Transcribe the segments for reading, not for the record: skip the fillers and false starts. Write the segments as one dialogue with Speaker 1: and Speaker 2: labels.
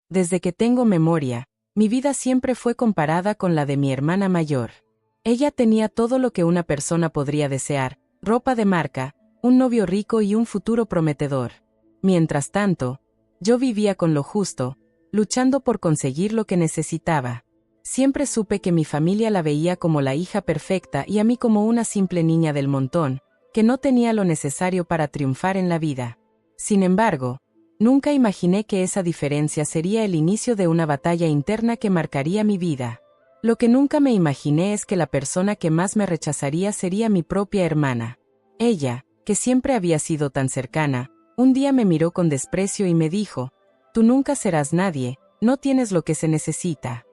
Speaker 1: Desde que tengo memoria, mi vida siempre fue comparada con la de mi hermana mayor. Ella tenía todo lo que una persona podría desear: ropa de marca, un novio rico y un futuro prometedor. Mientras tanto, yo vivía con lo justo, luchando por conseguir lo que necesitaba. Siempre supe que mi familia la veía como la hija perfecta y a mí como una simple niña del montón, que no tenía lo necesario para triunfar en la vida. Sin embargo, nunca imaginé que esa diferencia sería el inicio de una batalla interna que marcaría mi vida. Lo que nunca me imaginé es que la persona que más me rechazaría sería mi propia hermana. Ella, que siempre había sido tan cercana, un día me miró con desprecio y me dijo: «Tú nunca serás nadie, no tienes lo que se necesita».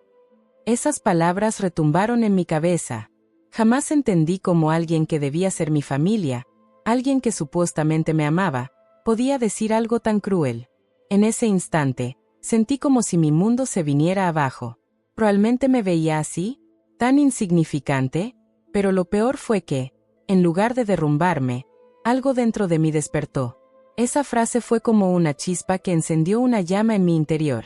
Speaker 1: Esas palabras retumbaron en mi cabeza. Jamás entendí cómo alguien que debía ser mi familia, alguien que supuestamente me amaba, podía decir algo tan cruel. En ese instante, sentí como si mi mundo se viniera abajo. ¿Realmente me veía así? ¿Tan insignificante? Pero lo peor fue que, en lugar de derrumbarme, algo dentro de mí despertó. Esa frase fue como una chispa que encendió una llama en mi interior.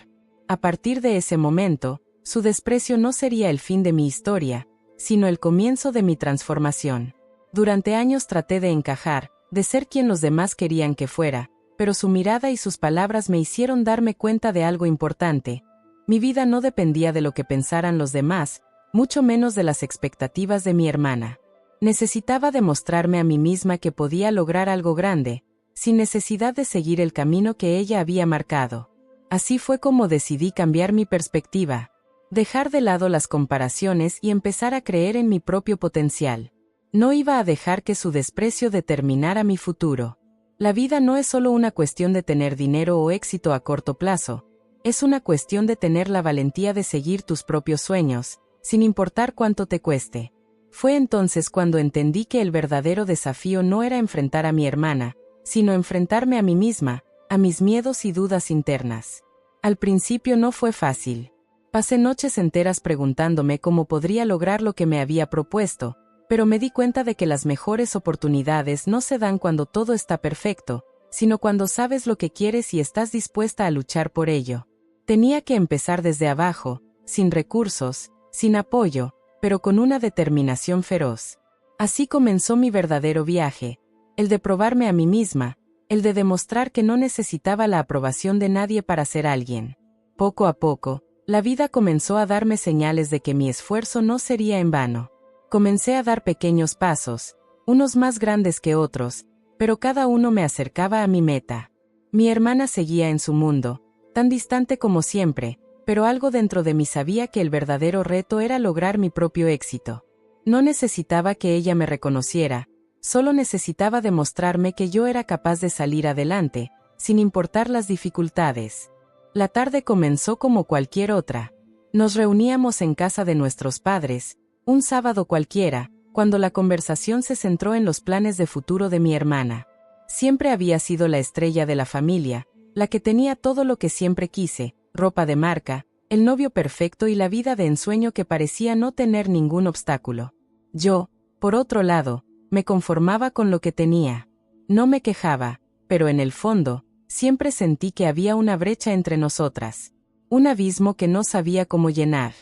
Speaker 1: A partir de ese momento, su desprecio no sería el fin de mi historia, sino el comienzo de mi transformación. Durante años traté de encajar, de ser quien los demás querían que fuera, pero su mirada y sus palabras me hicieron darme cuenta de algo importante. Mi vida no dependía de lo que pensaran los demás, mucho menos de las expectativas de mi hermana. Necesitaba demostrarme a mí misma que podía lograr algo grande, sin necesidad de seguir el camino que ella había marcado. Así fue como decidí cambiar mi perspectiva, dejar de lado las comparaciones y empezar a creer en mi propio potencial. No iba a dejar que su desprecio determinara mi futuro. La vida no es solo una cuestión de tener dinero o éxito a corto plazo, es una cuestión de tener la valentía de seguir tus propios sueños, sin importar cuánto te cueste. Fue entonces cuando entendí que el verdadero desafío no era enfrentar a mi hermana, sino enfrentarme a mí misma, a mis miedos y dudas internas. Al principio no fue fácil. Pasé noches enteras preguntándome cómo podría lograr lo que me había propuesto, pero me di cuenta de que las mejores oportunidades no se dan cuando todo está perfecto, sino cuando sabes lo que quieres y estás dispuesta a luchar por ello. Tenía que empezar desde abajo, sin recursos, sin apoyo, pero con una determinación feroz. Así comenzó mi verdadero viaje, el de probarme a mí misma, el de demostrar que no necesitaba la aprobación de nadie para ser alguien. Poco a poco, la vida comenzó a darme señales de que mi esfuerzo no sería en vano. Comencé a dar pequeños pasos, unos más grandes que otros, pero cada uno me acercaba a mi meta. Mi hermana seguía en su mundo, tan distante como siempre, pero algo dentro de mí sabía que el verdadero reto era lograr mi propio éxito. No necesitaba que ella me reconociera, solo necesitaba demostrarme que yo era capaz de salir adelante, sin importar las dificultades. La tarde comenzó como cualquier otra. Nos reuníamos en casa de nuestros padres, un sábado cualquiera, cuando la conversación se centró en los planes de futuro de mi hermana. Siempre había sido la estrella de la familia, la que tenía todo lo que siempre quise: ropa de marca, el novio perfecto y la vida de ensueño que parecía no tener ningún obstáculo. Yo, por otro lado, me conformaba con lo que tenía. No me quejaba, pero en el fondo, siempre sentí que había una brecha entre nosotras, un abismo que no sabía cómo llenar.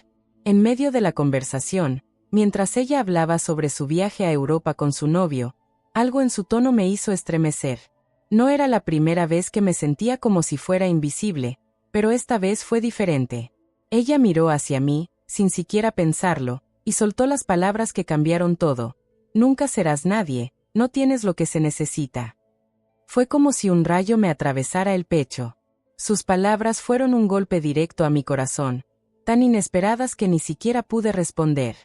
Speaker 1: En medio de la conversación, mientras ella hablaba sobre su viaje a Europa con su novio, algo en su tono me hizo estremecer. No era la primera vez que me sentía como si fuera invisible, pero esta vez fue diferente. Ella miró hacia mí, sin siquiera pensarlo, y soltó las palabras que cambiaron todo: «Nunca serás nadie, no tienes lo que se necesita». Fue como si un rayo me atravesara el pecho. Sus palabras fueron un golpe directo a mi corazón, tan inesperadas que ni siquiera pude responder.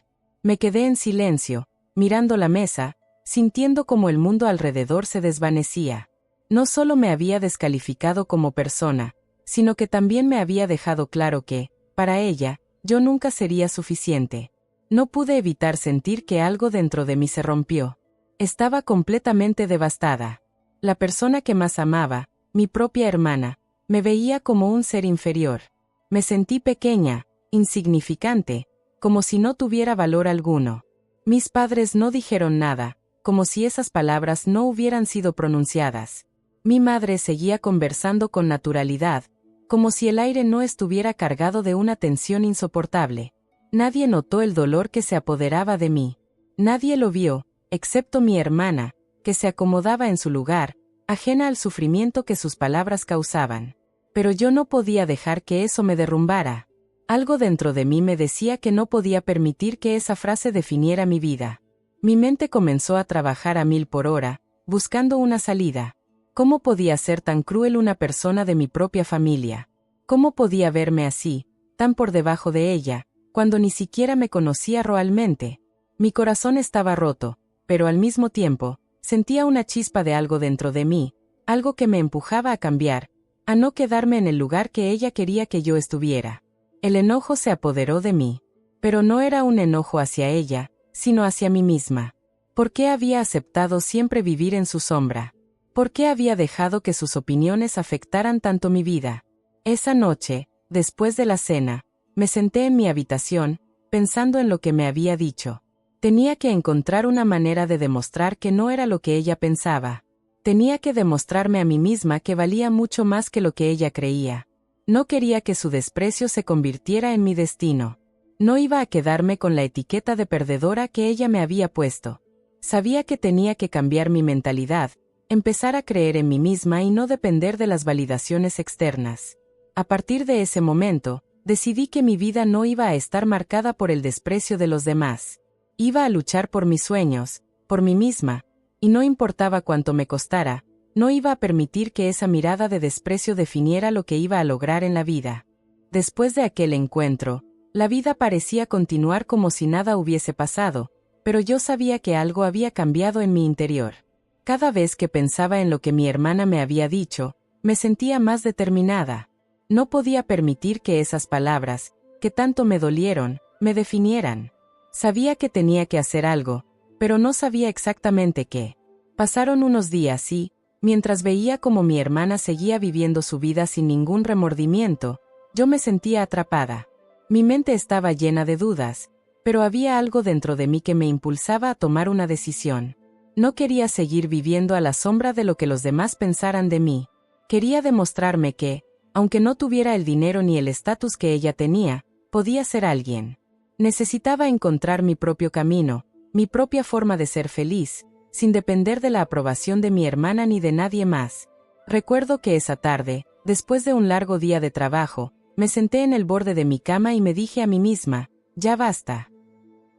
Speaker 1: Me quedé en silencio, mirando la mesa, sintiendo como el mundo alrededor se desvanecía. No solo me había descalificado como persona, sino que también me había dejado claro que, para ella, yo nunca sería suficiente. No pude evitar sentir que algo dentro de mí se rompió. Estaba completamente devastada. La persona que más amaba, mi propia hermana, me veía como un ser inferior. Me sentí pequeña, insignificante, como si no tuviera valor alguno. Mis padres no dijeron nada, como si esas palabras no hubieran sido pronunciadas. Mi madre seguía conversando con naturalidad, como si el aire no estuviera cargado de una tensión insoportable. Nadie notó el dolor que se apoderaba de mí. Nadie lo vio, excepto mi hermana, que se acomodaba en su lugar, ajena al sufrimiento que sus palabras causaban. Pero yo no podía dejar que eso me derrumbara. Algo dentro de mí me decía que no podía permitir que esa frase definiera mi vida. Mi mente comenzó a trabajar a 1000 por hora, buscando una salida. ¿Cómo podía ser tan cruel una persona de mi propia familia? ¿Cómo podía verme así, tan por debajo de ella, cuando ni siquiera me conocía realmente? Mi corazón estaba roto, pero al mismo tiempo, sentía una chispa de algo dentro de mí, algo que me empujaba a cambiar, a no quedarme en el lugar que ella quería que yo estuviera. El enojo se apoderó de mí, pero no era un enojo hacia ella, sino hacia mí misma. ¿Por qué había aceptado siempre vivir en su sombra? ¿Por qué había dejado que sus opiniones afectaran tanto mi vida? Esa noche, después de la cena, me senté en mi habitación, pensando en lo que me había dicho. Tenía que encontrar una manera de demostrar que no era lo que ella pensaba. Tenía que demostrarme a mí misma que valía mucho más que lo que ella creía. No quería que su desprecio se convirtiera en mi destino. No iba a quedarme con la etiqueta de perdedora que ella me había puesto. Sabía que tenía que cambiar mi mentalidad, empezar a creer en mí misma y no depender de las validaciones externas. A partir de ese momento, decidí que mi vida no iba a estar marcada por el desprecio de los demás. Iba a luchar por mis sueños, por mí misma, y no importaba cuánto me costara, no iba a permitir que esa mirada de desprecio definiera lo que iba a lograr en la vida. Después de aquel encuentro, la vida parecía continuar como si nada hubiese pasado, pero yo sabía que algo había cambiado en mi interior. Cada vez que pensaba en lo que mi hermana me había dicho, me sentía más determinada. No podía permitir que esas palabras, que tanto me dolieron, me definieran. Sabía que tenía que hacer algo, pero no sabía exactamente qué. Pasaron unos días y, mientras veía cómo mi hermana seguía viviendo su vida sin ningún remordimiento, yo me sentía atrapada. Mi mente estaba llena de dudas, pero había algo dentro de mí que me impulsaba a tomar una decisión. No quería seguir viviendo a la sombra de lo que los demás pensaran de mí. Quería demostrarme que, aunque no tuviera el dinero ni el estatus que ella tenía, podía ser alguien. Necesitaba encontrar mi propio camino, mi propia forma de ser feliz, sin depender de la aprobación de mi hermana ni de nadie más. Recuerdo que esa tarde, después de un largo día de trabajo, me senté en el borde de mi cama y me dije a mí misma, ya basta.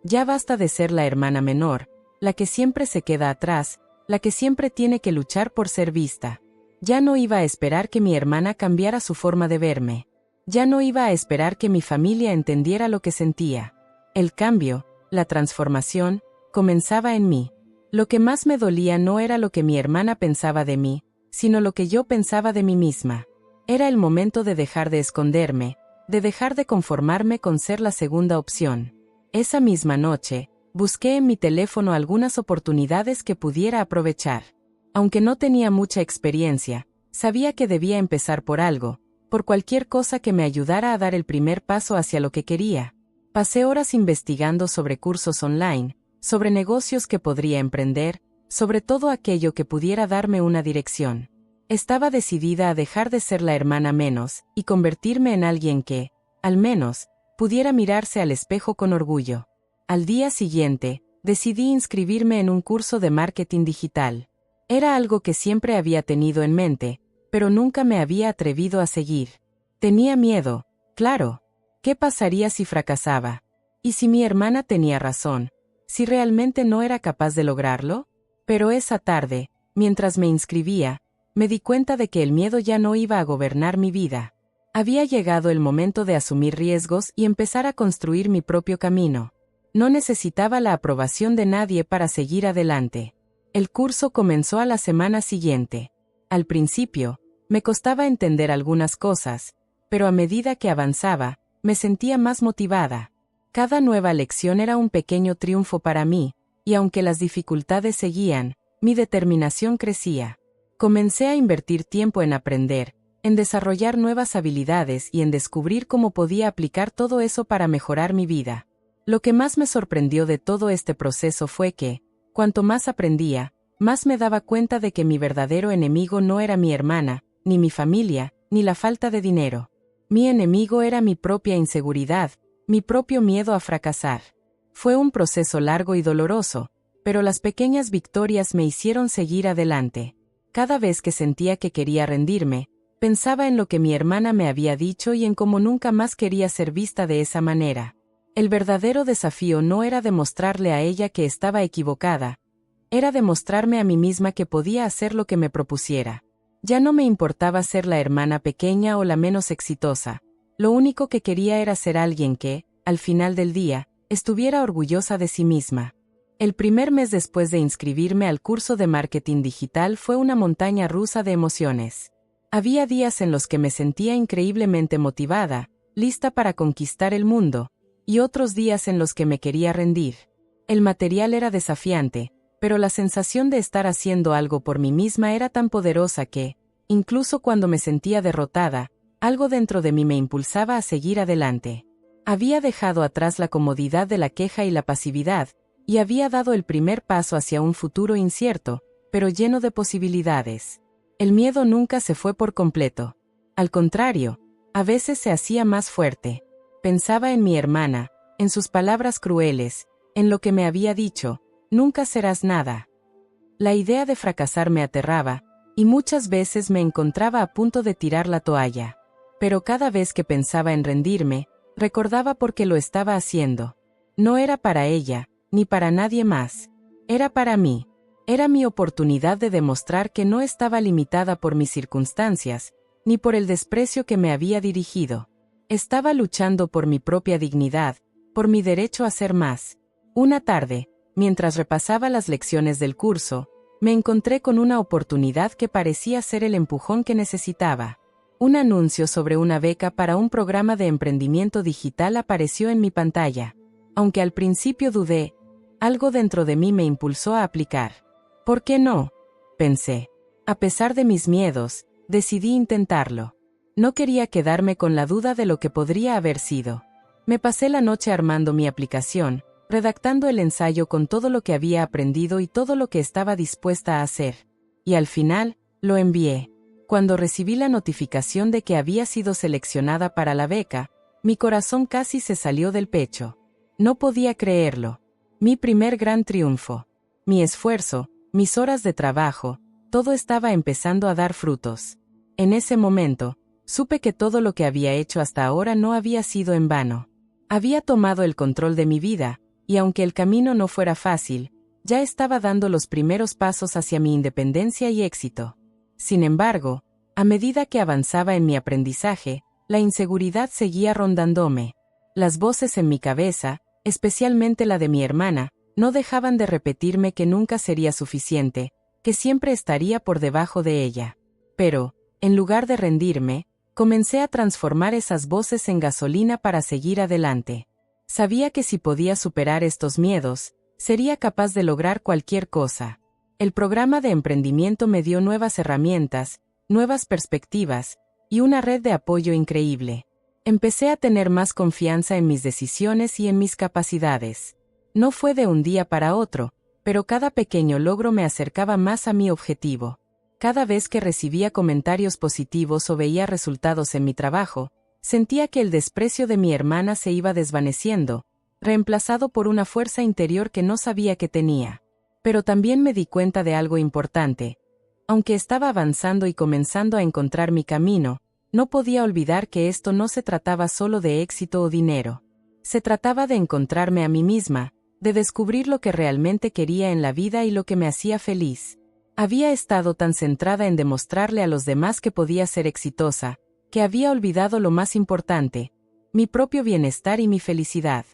Speaker 1: Ya basta de ser la hermana menor, la que siempre se queda atrás, la que siempre tiene que luchar por ser vista. Ya no iba a esperar que mi hermana cambiara su forma de verme. Ya no iba a esperar que mi familia entendiera lo que sentía. El cambio, la transformación, comenzaba en mí. Lo que más me dolía no era lo que mi hermana pensaba de mí, sino lo que yo pensaba de mí misma. Era el momento de dejar de esconderme, de dejar de conformarme con ser la segunda opción. Esa misma noche, busqué en mi teléfono algunas oportunidades que pudiera aprovechar. Aunque no tenía mucha experiencia, sabía que debía empezar por algo, por cualquier cosa que me ayudara a dar el primer paso hacia lo que quería. Pasé horas investigando sobre cursos online, sobre negocios que podría emprender, sobre todo aquello que pudiera darme una dirección. Estaba decidida a dejar de ser la hermana menos, y convertirme en alguien que, al menos, pudiera mirarse al espejo con orgullo. Al día siguiente, decidí inscribirme en un curso de marketing digital. Era algo que siempre había tenido en mente, pero nunca me había atrevido a seguir. Tenía miedo, claro. ¿Qué pasaría si fracasaba? ¿Y si mi hermana tenía razón? ¿Si realmente no era capaz de lograrlo? Pero esa tarde, mientras me inscribía, me di cuenta de que el miedo ya no iba a gobernar mi vida. Había llegado el momento de asumir riesgos y empezar a construir mi propio camino. No necesitaba la aprobación de nadie para seguir adelante. El curso comenzó a la semana siguiente. Al principio, me costaba entender algunas cosas, pero a medida que avanzaba, me sentía más motivada. Cada nueva lección era un pequeño triunfo para mí, y aunque las dificultades seguían, mi determinación crecía. Comencé a invertir tiempo en aprender, en desarrollar nuevas habilidades y en descubrir cómo podía aplicar todo eso para mejorar mi vida. Lo que más me sorprendió de todo este proceso fue que, cuanto más aprendía, más me daba cuenta de que mi verdadero enemigo no era mi hermana, ni mi familia, ni la falta de dinero. Mi enemigo era mi propia inseguridad, mi propio miedo a fracasar. Fue un proceso largo y doloroso, pero las pequeñas victorias me hicieron seguir adelante. Cada vez que sentía que quería rendirme, pensaba en lo que mi hermana me había dicho y en cómo nunca más quería ser vista de esa manera. El verdadero desafío no era demostrarle a ella que estaba equivocada, era demostrarme a mí misma que podía hacer lo que me propusiera. Ya no me importaba ser la hermana pequeña o la menos exitosa. Lo único que quería era ser alguien que, al final del día, estuviera orgullosa de sí misma. El primer mes después de inscribirme al curso de marketing digital fue una montaña rusa de emociones. Había días en los que me sentía increíblemente motivada, lista para conquistar el mundo, y otros días en los que me quería rendir. El material era desafiante, pero la sensación de estar haciendo algo por mí misma era tan poderosa que, incluso cuando me sentía derrotada, algo dentro de mí me impulsaba a seguir adelante. Había dejado atrás la comodidad de la queja y la pasividad, y había dado el primer paso hacia un futuro incierto, pero lleno de posibilidades. El miedo nunca se fue por completo. Al contrario, a veces se hacía más fuerte. Pensaba en mi hermana, en sus palabras crueles, en lo que me había dicho: nunca serás nada. La idea de fracasar me aterraba, y muchas veces me encontraba a punto de tirar la toalla. Pero cada vez que pensaba en rendirme, recordaba por qué lo estaba haciendo. No era para ella, ni para nadie más. Era para mí. Era mi oportunidad de demostrar que no estaba limitada por mis circunstancias, ni por el desprecio que me había dirigido. Estaba luchando por mi propia dignidad, por mi derecho a ser más. Una tarde, mientras repasaba las lecciones del curso, me encontré con una oportunidad que parecía ser el empujón que necesitaba. Un anuncio sobre una beca para un programa de emprendimiento digital apareció en mi pantalla. Aunque al principio dudé, algo dentro de mí me impulsó a aplicar. ¿Por qué no?, pensé. A pesar de mis miedos, decidí intentarlo. No quería quedarme con la duda de lo que podría haber sido. Me pasé la noche armando mi aplicación, redactando el ensayo con todo lo que había aprendido y todo lo que estaba dispuesta a hacer. Y al final, lo envié. Cuando recibí la notificación de que había sido seleccionada para la beca, mi corazón casi se salió del pecho. No podía creerlo. Mi primer gran triunfo. Mi esfuerzo, mis horas de trabajo, todo estaba empezando a dar frutos. En ese momento, supe que todo lo que había hecho hasta ahora no había sido en vano. Había tomado el control de mi vida, y aunque el camino no fuera fácil, ya estaba dando los primeros pasos hacia mi independencia y éxito. Sin embargo, a medida que avanzaba en mi aprendizaje, la inseguridad seguía rondándome. Las voces en mi cabeza, especialmente la de mi hermana, no dejaban de repetirme que nunca sería suficiente, que siempre estaría por debajo de ella. Pero, en lugar de rendirme, comencé a transformar esas voces en gasolina para seguir adelante. Sabía que si podía superar estos miedos, sería capaz de lograr cualquier cosa. El programa de emprendimiento me dio nuevas herramientas, nuevas perspectivas, y una red de apoyo increíble. Empecé a tener más confianza en mis decisiones y en mis capacidades. No fue de un día para otro, pero cada pequeño logro me acercaba más a mi objetivo. Cada vez que recibía comentarios positivos o veía resultados en mi trabajo, sentía que el desprecio de mi hermana se iba desvaneciendo, reemplazado por una fuerza interior que no sabía que tenía. Pero también me di cuenta de algo importante. Aunque estaba avanzando y comenzando a encontrar mi camino, no podía olvidar que esto no se trataba solo de éxito o dinero. Se trataba de encontrarme a mí misma, de descubrir lo que realmente quería en la vida y lo que me hacía feliz. Había estado tan centrada en demostrarle a los demás que podía ser exitosa, que había olvidado lo más importante, mi propio bienestar y mi felicidad.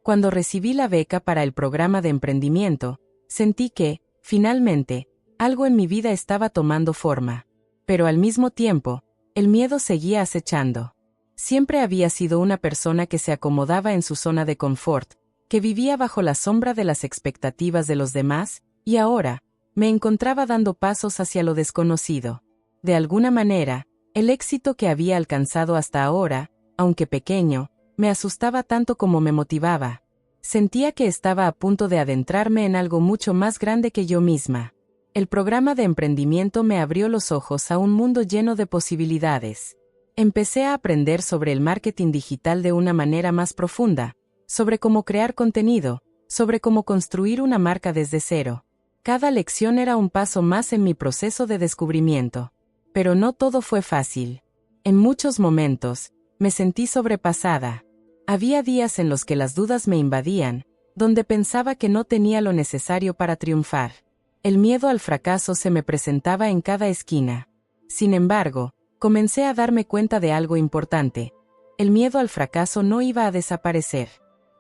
Speaker 1: Cuando recibí la beca para el programa de emprendimiento, sentí que, finalmente, algo en mi vida estaba tomando forma. Pero al mismo tiempo, el miedo seguía acechando. Siempre había sido una persona que se acomodaba en su zona de confort, que vivía bajo la sombra de las expectativas de los demás, y ahora, me encontraba dando pasos hacia lo desconocido. De alguna manera, el éxito que había alcanzado hasta ahora, aunque pequeño, me asustaba tanto como me motivaba. Sentía que estaba a punto de adentrarme en algo mucho más grande que yo misma. El programa de emprendimiento me abrió los ojos a un mundo lleno de posibilidades. Empecé a aprender sobre el marketing digital de una manera más profunda, sobre cómo crear contenido, sobre cómo construir una marca desde cero. Cada lección era un paso más en mi proceso de descubrimiento. Pero no todo fue fácil. En muchos momentos, me sentí sobrepasada. Había días en los que las dudas me invadían, donde pensaba que no tenía lo necesario para triunfar. El miedo al fracaso se me presentaba en cada esquina. Sin embargo, comencé a darme cuenta de algo importante. El miedo al fracaso no iba a desaparecer.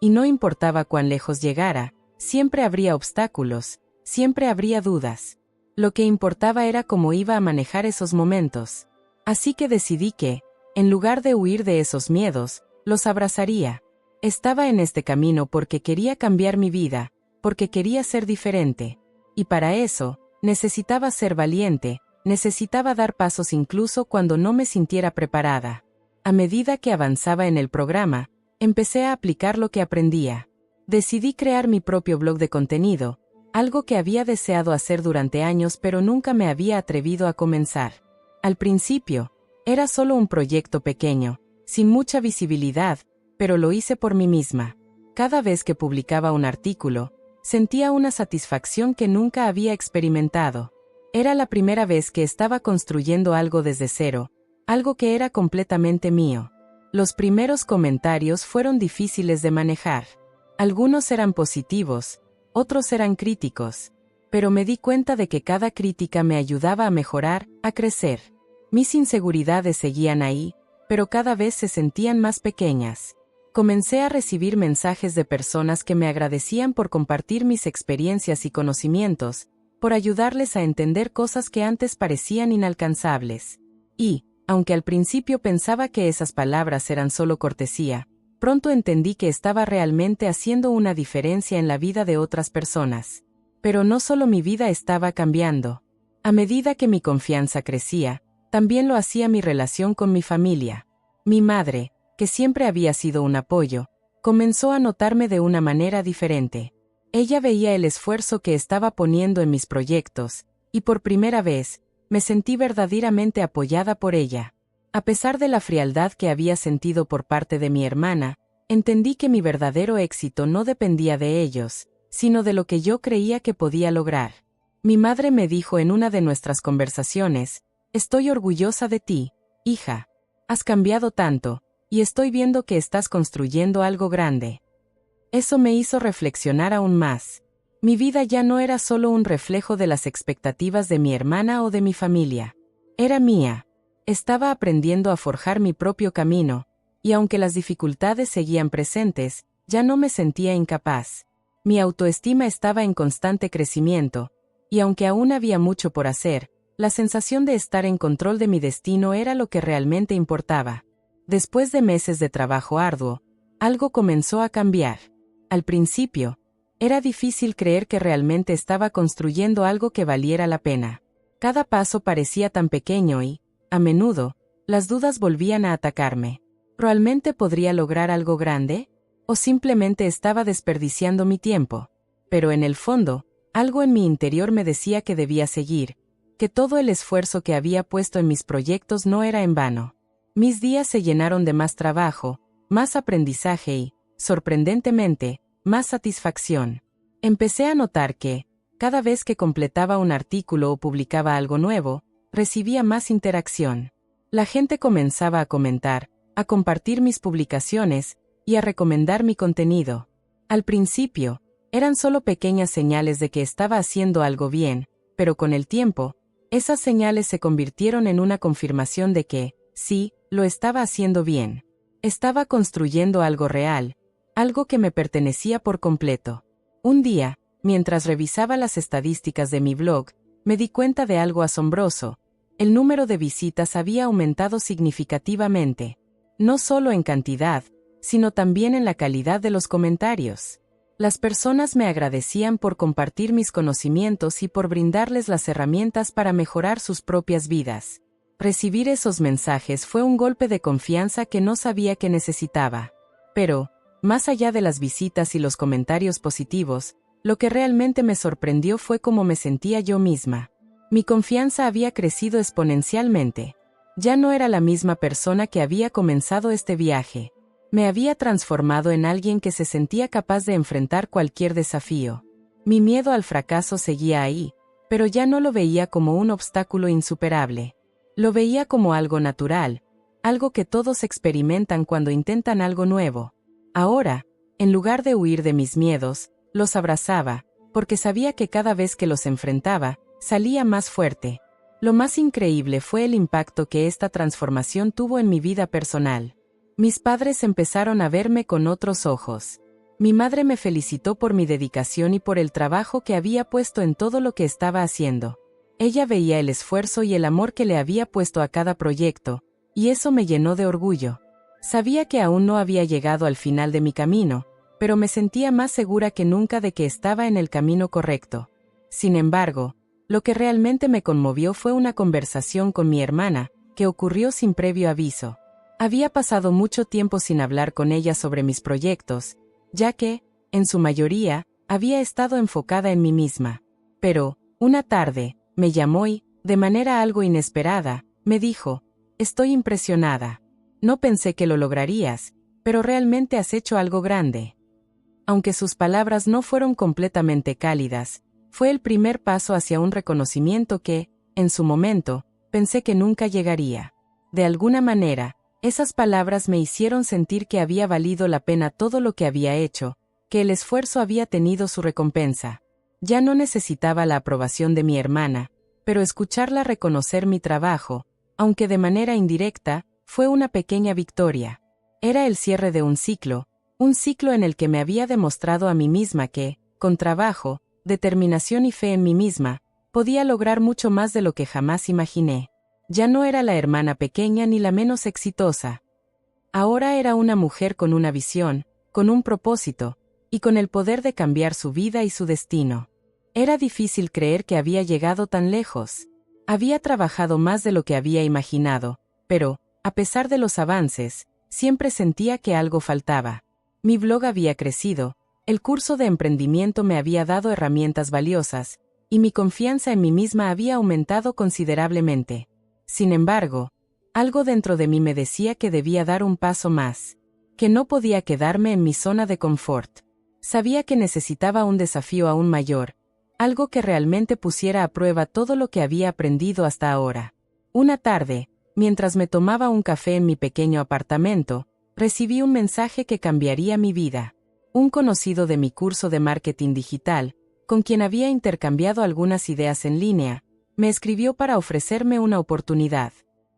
Speaker 1: Y no importaba cuán lejos llegara, siempre habría obstáculos, siempre habría dudas. Lo que importaba era cómo iba a manejar esos momentos. Así que decidí que, en lugar de huir de esos miedos, los abrazaría. Estaba en este camino porque quería cambiar mi vida, porque quería ser diferente. Y para eso, necesitaba ser valiente, necesitaba dar pasos incluso cuando no me sintiera preparada. A medida que avanzaba en el programa, empecé a aplicar lo que aprendía. Decidí crear mi propio blog de contenido, algo que había deseado hacer durante años pero nunca me había atrevido a comenzar. Al principio, era solo un proyecto pequeño, sin mucha visibilidad, pero lo hice por mí misma. Cada vez que publicaba un artículo, sentía una satisfacción que nunca había experimentado. Era la primera vez que estaba construyendo algo desde cero, algo que era completamente mío. Los primeros comentarios fueron difíciles de manejar. Algunos eran positivos, otros eran críticos, pero me di cuenta de que cada crítica me ayudaba a mejorar, a crecer. Mis inseguridades seguían ahí, pero cada vez se sentían más pequeñas. Comencé a recibir mensajes de personas que me agradecían por compartir mis experiencias y conocimientos, por ayudarles a entender cosas que antes parecían inalcanzables. Y, aunque al principio pensaba que esas palabras eran solo cortesía, pronto entendí que estaba realmente haciendo una diferencia en la vida de otras personas. Pero no solo mi vida estaba cambiando. A medida que mi confianza crecía, también lo hacía mi relación con mi familia. Mi madre, que siempre había sido un apoyo, comenzó a notarme de una manera diferente. Ella veía el esfuerzo que estaba poniendo en mis proyectos, y por primera vez, me sentí verdaderamente apoyada por ella. A pesar de la frialdad que había sentido por parte de mi hermana, entendí que mi verdadero éxito no dependía de ellos, sino de lo que yo creía que podía lograr. Mi madre me dijo en una de nuestras conversaciones: «Estoy orgullosa de ti, hija. Has cambiado tanto, y estoy viendo que estás construyendo algo grande». Eso me hizo reflexionar aún más. Mi vida ya no era solo un reflejo de las expectativas de mi hermana o de mi familia. Era mía. Estaba aprendiendo a forjar mi propio camino, y aunque las dificultades seguían presentes, ya no me sentía incapaz. Mi autoestima estaba en constante crecimiento, y aunque aún había mucho por hacer, la sensación de estar en control de mi destino era lo que realmente importaba. Después de meses de trabajo arduo, algo comenzó a cambiar. Al principio, era difícil creer que realmente estaba construyendo algo que valiera la pena. Cada paso parecía tan pequeño y, a menudo, las dudas volvían a atacarme. ¿Realmente podría lograr algo grande? ¿O simplemente estaba desperdiciando mi tiempo? Pero en el fondo, algo en mi interior me decía que debía seguir, que todo el esfuerzo que había puesto en mis proyectos no era en vano. Mis días se llenaron de más trabajo, más aprendizaje y, sorprendentemente, más satisfacción. Empecé a notar que, cada vez que completaba un artículo o publicaba algo nuevo, recibía más interacción. La gente comenzaba a comentar, a compartir mis publicaciones y a recomendar mi contenido. Al principio, eran solo pequeñas señales de que estaba haciendo algo bien, pero con el tiempo, esas señales se convirtieron en una confirmación de que, sí, lo estaba haciendo bien. Estaba construyendo algo real, algo que me pertenecía por completo. Un día, mientras revisaba las estadísticas de mi blog, me di cuenta de algo asombroso. El número de visitas había aumentado significativamente. No solo en cantidad, sino también en la calidad de los comentarios. Las personas me agradecían por compartir mis conocimientos y por brindarles las herramientas para mejorar sus propias vidas. Recibir esos mensajes fue un golpe de confianza que no sabía que necesitaba. Pero, más allá de las visitas y los comentarios positivos, lo que realmente me sorprendió fue cómo me sentía yo misma. Mi confianza había crecido exponencialmente. Ya no era la misma persona que había comenzado este viaje. Me había transformado en alguien que se sentía capaz de enfrentar cualquier desafío. Mi miedo al fracaso seguía ahí, pero ya no lo veía como un obstáculo insuperable. Lo veía como algo natural, algo que todos experimentan cuando intentan algo nuevo. Ahora, en lugar de huir de mis miedos, los abrazaba, porque sabía que cada vez que los enfrentaba, salía más fuerte. Lo más increíble fue el impacto que esta transformación tuvo en mi vida personal. Mis padres empezaron a verme con otros ojos. Mi madre me felicitó por mi dedicación y por el trabajo que había puesto en todo lo que estaba haciendo. Ella veía el esfuerzo y el amor que le había puesto a cada proyecto, y eso me llenó de orgullo. Sabía que aún no había llegado al final de mi camino, pero me sentía más segura que nunca de que estaba en el camino correcto. Sin embargo, lo que realmente me conmovió fue una conversación con mi hermana, que ocurrió sin previo aviso. Había pasado mucho tiempo sin hablar con ella sobre mis proyectos, ya que, en su mayoría, había estado enfocada en mí misma. Pero, una tarde, me llamó y, de manera algo inesperada, me dijo: «Estoy impresionada. No pensé que lo lograrías, pero realmente has hecho algo grande». Aunque sus palabras no fueron completamente cálidas, fue el primer paso hacia un reconocimiento que, en su momento, pensé que nunca llegaría. De alguna manera, esas palabras me hicieron sentir que había valido la pena todo lo que había hecho, que el esfuerzo había tenido su recompensa. Ya no necesitaba la aprobación de mi hermana, pero escucharla reconocer mi trabajo, aunque de manera indirecta, fue una pequeña victoria. Era el cierre de un ciclo en el que me había demostrado a mí misma que, con trabajo, determinación y fe en mí misma, podía lograr mucho más de lo que jamás imaginé. Ya no era la hermana pequeña ni la menos exitosa. Ahora era una mujer con una visión, con un propósito, y con el poder de cambiar su vida y su destino. Era difícil creer que había llegado tan lejos. Había trabajado más de lo que había imaginado, pero, a pesar de los avances, siempre sentía que algo faltaba. Mi blog había crecido, el curso de emprendimiento me había dado herramientas valiosas, y mi confianza en mí misma había aumentado considerablemente. Sin embargo, algo dentro de mí me decía que debía dar un paso más, que no podía quedarme en mi zona de confort. Sabía que necesitaba un desafío aún mayor, algo que realmente pusiera a prueba todo lo que había aprendido hasta ahora. Una tarde, mientras me tomaba un café en mi pequeño apartamento, recibí un mensaje que cambiaría mi vida. Un conocido de mi curso de marketing digital, con quien había intercambiado algunas ideas en línea, me escribió para ofrecerme una oportunidad.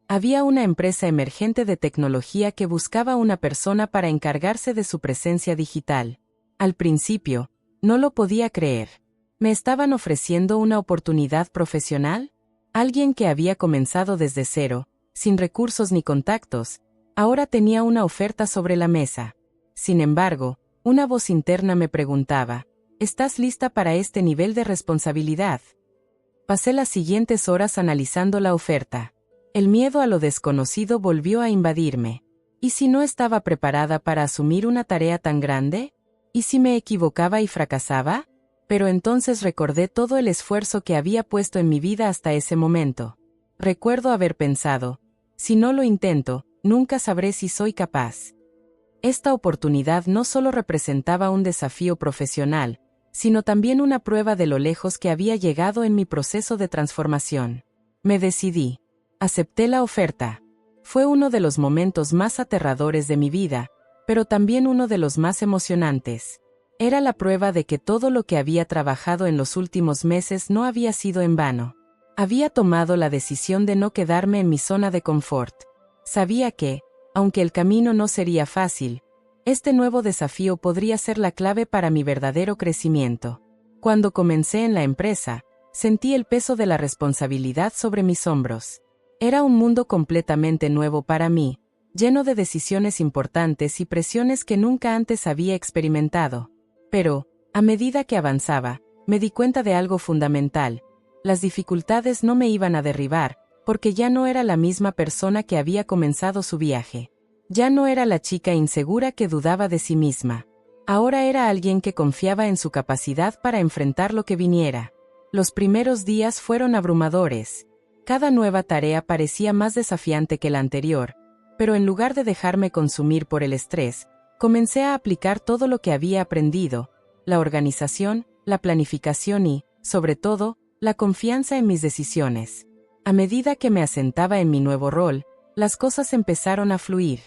Speaker 1: Había una empresa emergente de tecnología que buscaba una persona para encargarse de su presencia digital. Al principio, no lo podía creer. ¿Me estaban ofreciendo una oportunidad profesional? Alguien que había comenzado desde cero, sin recursos ni contactos, ahora tenía una oferta sobre la mesa. Sin embargo, una voz interna me preguntaba: ¿estás lista para este nivel de responsabilidad? Pasé las siguientes horas analizando la oferta. El miedo a lo desconocido volvió a invadirme. ¿Y si no estaba preparada para asumir una tarea tan grande? ¿Y si me equivocaba y fracasaba? Pero entonces recordé todo el esfuerzo que había puesto en mi vida hasta ese momento. Recuerdo haber pensado: si no lo intento, nunca sabré si soy capaz. Esta oportunidad no solo representaba un desafío profesional, sino también una prueba de lo lejos que había llegado en mi proceso de transformación. Me decidí. Acepté la oferta. Fue uno de los momentos más aterradores de mi vida, pero también uno de los más emocionantes. Era la prueba de que todo lo que había trabajado en los últimos meses no había sido en vano. Había tomado la decisión de no quedarme en mi zona de confort. Sabía que, aunque el camino no sería fácil, este nuevo desafío podría ser la clave para mi verdadero crecimiento. Cuando comencé en la empresa, sentí el peso de la responsabilidad sobre mis hombros. Era un mundo completamente nuevo para mí, lleno de decisiones importantes y presiones que nunca antes había experimentado. Pero, a medida que avanzaba, me di cuenta de algo fundamental: las dificultades no me iban a derribar, porque ya no era la misma persona que había comenzado su viaje. Ya no era la chica insegura que dudaba de sí misma. Ahora era alguien que confiaba en su capacidad para enfrentar lo que viniera. Los primeros días fueron abrumadores. Cada nueva tarea parecía más desafiante que la anterior, pero en lugar de dejarme consumir por el estrés, comencé a aplicar todo lo que había aprendido: la organización, la planificación y, sobre todo, la confianza en mis decisiones. A medida que me asentaba en mi nuevo rol, las cosas empezaron a fluir.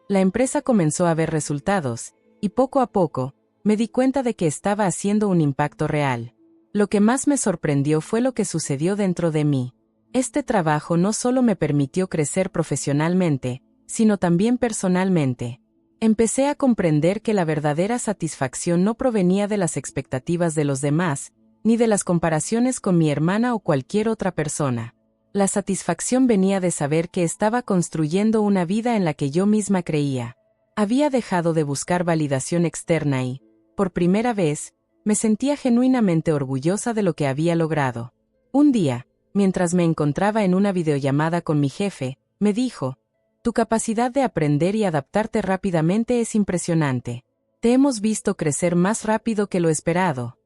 Speaker 1: La empresa comenzó a ver resultados, y poco a poco, me di cuenta de que estaba haciendo un impacto real. Lo que más me sorprendió fue lo que sucedió dentro de mí. Este trabajo no solo me permitió crecer profesionalmente, sino también personalmente. Empecé a comprender que la verdadera satisfacción no provenía de las expectativas de los demás, ni de las comparaciones con mi hermana o cualquier otra persona. La satisfacción venía de saber que estaba construyendo una vida en la que yo misma creía. Había dejado de buscar validación externa y, por primera vez, me sentía genuinamente orgullosa de lo que había logrado. Un día, mientras me encontraba en una videollamada con mi jefe, me dijo: «Tu capacidad de aprender y adaptarte rápidamente es impresionante. Te hemos visto crecer más rápido que lo esperado».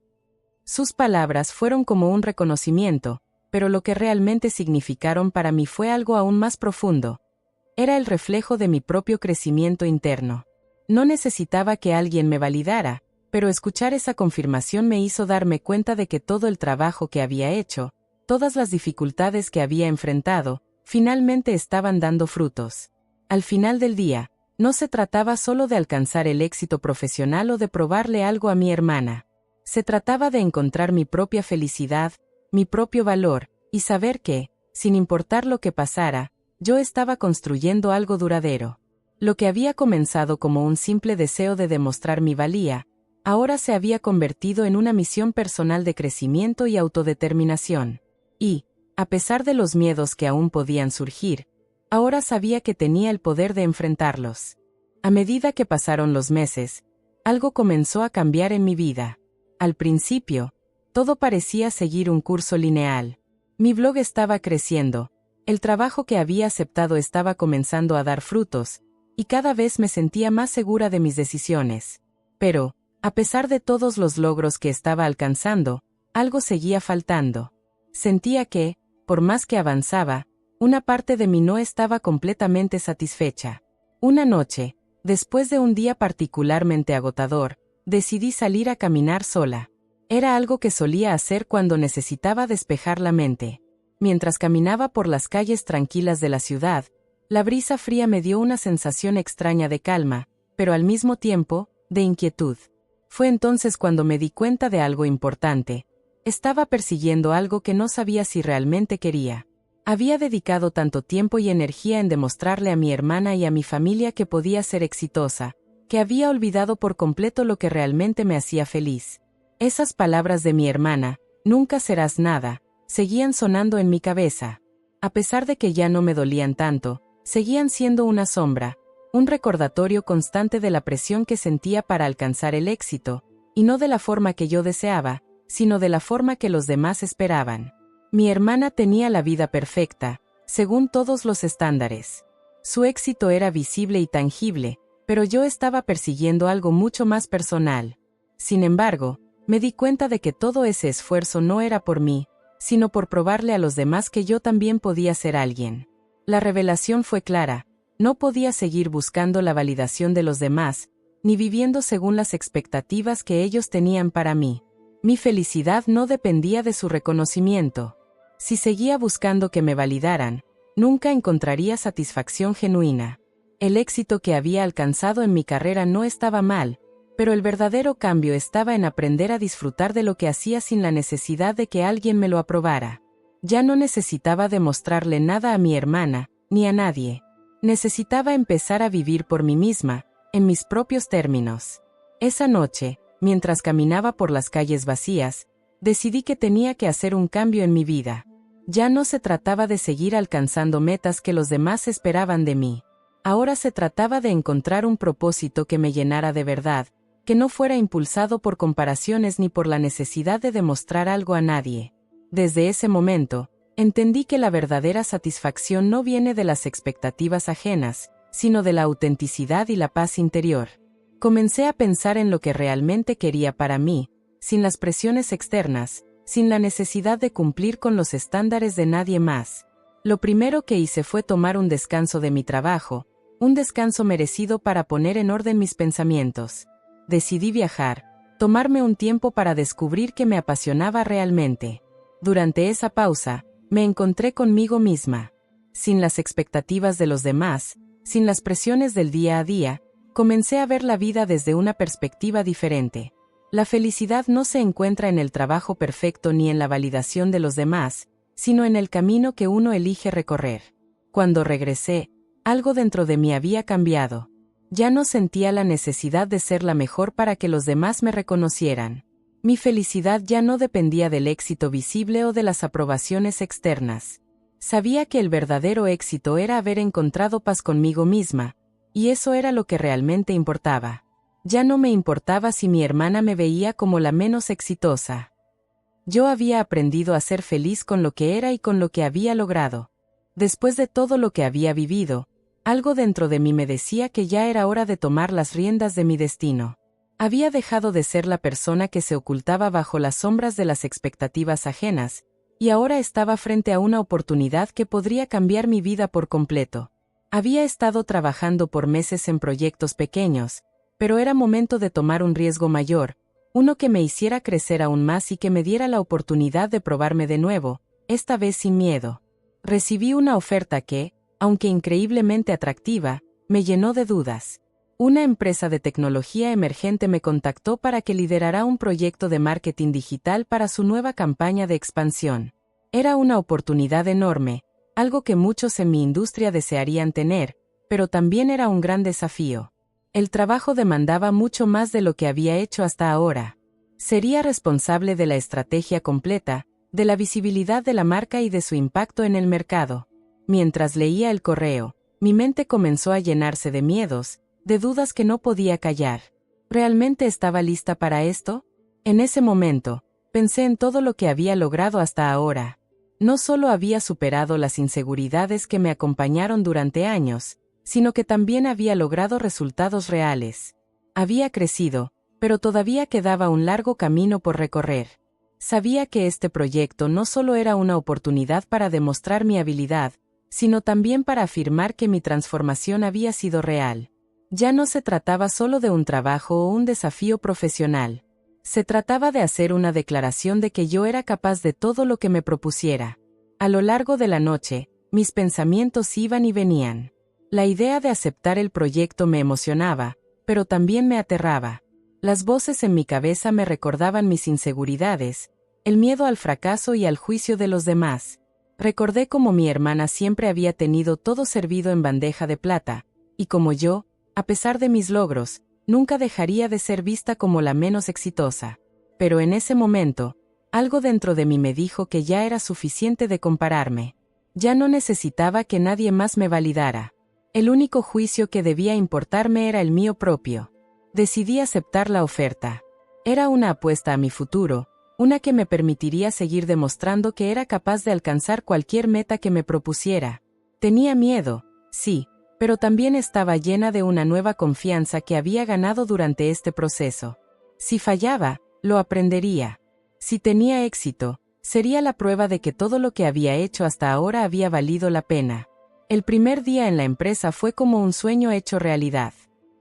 Speaker 1: Sus palabras fueron como un reconocimiento, pero lo que realmente significaron para mí fue algo aún más profundo. Era el reflejo de mi propio crecimiento interno. No necesitaba que alguien me validara, pero escuchar esa confirmación me hizo darme cuenta de que todo el trabajo que había hecho, todas las dificultades que había enfrentado, finalmente estaban dando frutos. Al final del día, no se trataba solo de alcanzar el éxito profesional o de probarle algo a mi hermana. Se trataba de encontrar mi propia felicidad, mi propio valor, y saber que, sin importar lo que pasara, yo estaba construyendo algo duradero. Lo que había comenzado como un simple deseo de demostrar mi valía, ahora se había convertido en una misión personal de crecimiento y autodeterminación. Y, a pesar de los miedos que aún podían surgir, ahora sabía que tenía el poder de enfrentarlos. A medida que pasaron los meses, algo comenzó a cambiar en mi vida. Al principio, todo parecía seguir un curso lineal. Mi blog estaba creciendo, el trabajo que había aceptado estaba comenzando a dar frutos, y cada vez me sentía más segura de mis decisiones. Pero, a pesar de todos los logros que estaba alcanzando, algo seguía faltando. Sentía que, por más que avanzaba, una parte de mí no estaba completamente satisfecha. Una noche, después de un día particularmente agotador, decidí salir a caminar sola. Era algo que solía hacer cuando necesitaba despejar la mente. Mientras caminaba por las calles tranquilas de la ciudad, la brisa fría me dio una sensación extraña de calma, pero al mismo tiempo, de inquietud. Fue entonces cuando me di cuenta de algo importante. Estaba persiguiendo algo que no sabía si realmente quería. Había dedicado tanto tiempo y energía en demostrarle a mi hermana y a mi familia que podía ser exitosa, que había olvidado por completo lo que realmente me hacía feliz. Esas palabras de mi hermana, «nunca serás nada», seguían sonando en mi cabeza. A pesar de que ya no me dolían tanto, seguían siendo una sombra, un recordatorio constante de la presión que sentía para alcanzar el éxito, y no de la forma que yo deseaba, sino de la forma que los demás esperaban. Mi hermana tenía la vida perfecta, según todos los estándares. Su éxito era visible y tangible, pero yo estaba persiguiendo algo mucho más personal. Sin embargo, me di cuenta de que todo ese esfuerzo no era por mí, sino por probarle a los demás que yo también podía ser alguien. La revelación fue clara: no podía seguir buscando la validación de los demás, ni viviendo según las expectativas que ellos tenían para mí. Mi felicidad no dependía de su reconocimiento. Si seguía buscando que me validaran, nunca encontraría satisfacción genuina. El éxito que había alcanzado en mi carrera no estaba mal, pero el verdadero cambio estaba en aprender a disfrutar de lo que hacía sin la necesidad de que alguien me lo aprobara. Ya no necesitaba demostrarle nada a mi hermana, ni a nadie. Necesitaba empezar a vivir por mí misma, en mis propios términos. Esa noche, mientras caminaba por las calles vacías, decidí que tenía que hacer un cambio en mi vida. Ya no se trataba de seguir alcanzando metas que los demás esperaban de mí. Ahora se trataba de encontrar un propósito que me llenara de verdad, que no fuera impulsado por comparaciones ni por la necesidad de demostrar algo a nadie. Desde ese momento, entendí que la verdadera satisfacción no viene de las expectativas ajenas, sino de la autenticidad y la paz interior. Comencé a pensar en lo que realmente quería para mí, sin las presiones externas, sin la necesidad de cumplir con los estándares de nadie más. Lo primero que hice fue tomar un descanso de mi trabajo, un descanso merecido para poner en orden mis pensamientos. Decidí viajar, tomarme un tiempo para descubrir qué me apasionaba realmente. Durante esa pausa, me encontré conmigo misma. Sin las expectativas de los demás, sin las presiones del día a día, comencé a ver la vida desde una perspectiva diferente. La felicidad no se encuentra en el trabajo perfecto ni en la validación de los demás, sino en el camino que uno elige recorrer. Cuando regresé, algo dentro de mí había cambiado. Ya no sentía la necesidad de ser la mejor para que los demás me reconocieran. Mi felicidad ya no dependía del éxito visible o de las aprobaciones externas. Sabía que el verdadero éxito era haber encontrado paz conmigo misma, y eso era lo que realmente importaba. Ya no me importaba si mi hermana me veía como la menos exitosa. Yo había aprendido a ser feliz con lo que era y con lo que había logrado. Después de todo lo que había vivido, algo dentro de mí me decía que ya era hora de tomar las riendas de mi destino. Había dejado de ser la persona que se ocultaba bajo las sombras de las expectativas ajenas, y ahora estaba frente a una oportunidad que podría cambiar mi vida por completo. Había estado trabajando por meses en proyectos pequeños, pero era momento de tomar un riesgo mayor, uno que me hiciera crecer aún más y que me diera la oportunidad de probarme de nuevo, esta vez sin miedo. Recibí una oferta que, aunque increíblemente atractiva, me llenó de dudas. Una empresa de tecnología emergente me contactó para que liderara un proyecto de marketing digital para su nueva campaña de expansión. Era una oportunidad enorme, algo que muchos en mi industria desearían tener, pero también era un gran desafío. El trabajo demandaba mucho más de lo que había hecho hasta ahora. Sería responsable de la estrategia completa, de la visibilidad de la marca y de su impacto en el mercado. Mientras leía el correo, mi mente comenzó a llenarse de miedos, de dudas que no podía callar. ¿Realmente estaba lista para esto? En ese momento, pensé en todo lo que había logrado hasta ahora. No solo había superado las inseguridades que me acompañaron durante años, sino que también había logrado resultados reales. Había crecido, pero todavía quedaba un largo camino por recorrer. Sabía que este proyecto no solo era una oportunidad para demostrar mi habilidad, sino también para afirmar que mi transformación había sido real. Ya no se trataba solo de un trabajo o un desafío profesional. Se trataba de hacer una declaración de que yo era capaz de todo lo que me propusiera. A lo largo de la noche, mis pensamientos iban y venían. La idea de aceptar el proyecto me emocionaba, pero también me aterraba. Las voces en mi cabeza me recordaban mis inseguridades, el miedo al fracaso y al juicio de los demás. Recordé cómo mi hermana siempre había tenido todo servido en bandeja de plata, y como yo, a pesar de mis logros, nunca dejaría de ser vista como la menos exitosa. Pero en ese momento, algo dentro de mí me dijo que ya era suficiente de compararme. Ya no necesitaba que nadie más me validara. El único juicio que debía importarme era el mío propio. Decidí aceptar la oferta. Era una apuesta a mi futuro, una que me permitiría seguir demostrando que era capaz de alcanzar cualquier meta que me propusiera. Tenía miedo, sí, pero también estaba llena de una nueva confianza que había ganado durante este proceso. Si fallaba, lo aprendería. Si tenía éxito, sería la prueba de que todo lo que había hecho hasta ahora había valido la pena. El primer día en la empresa fue como un sueño hecho realidad.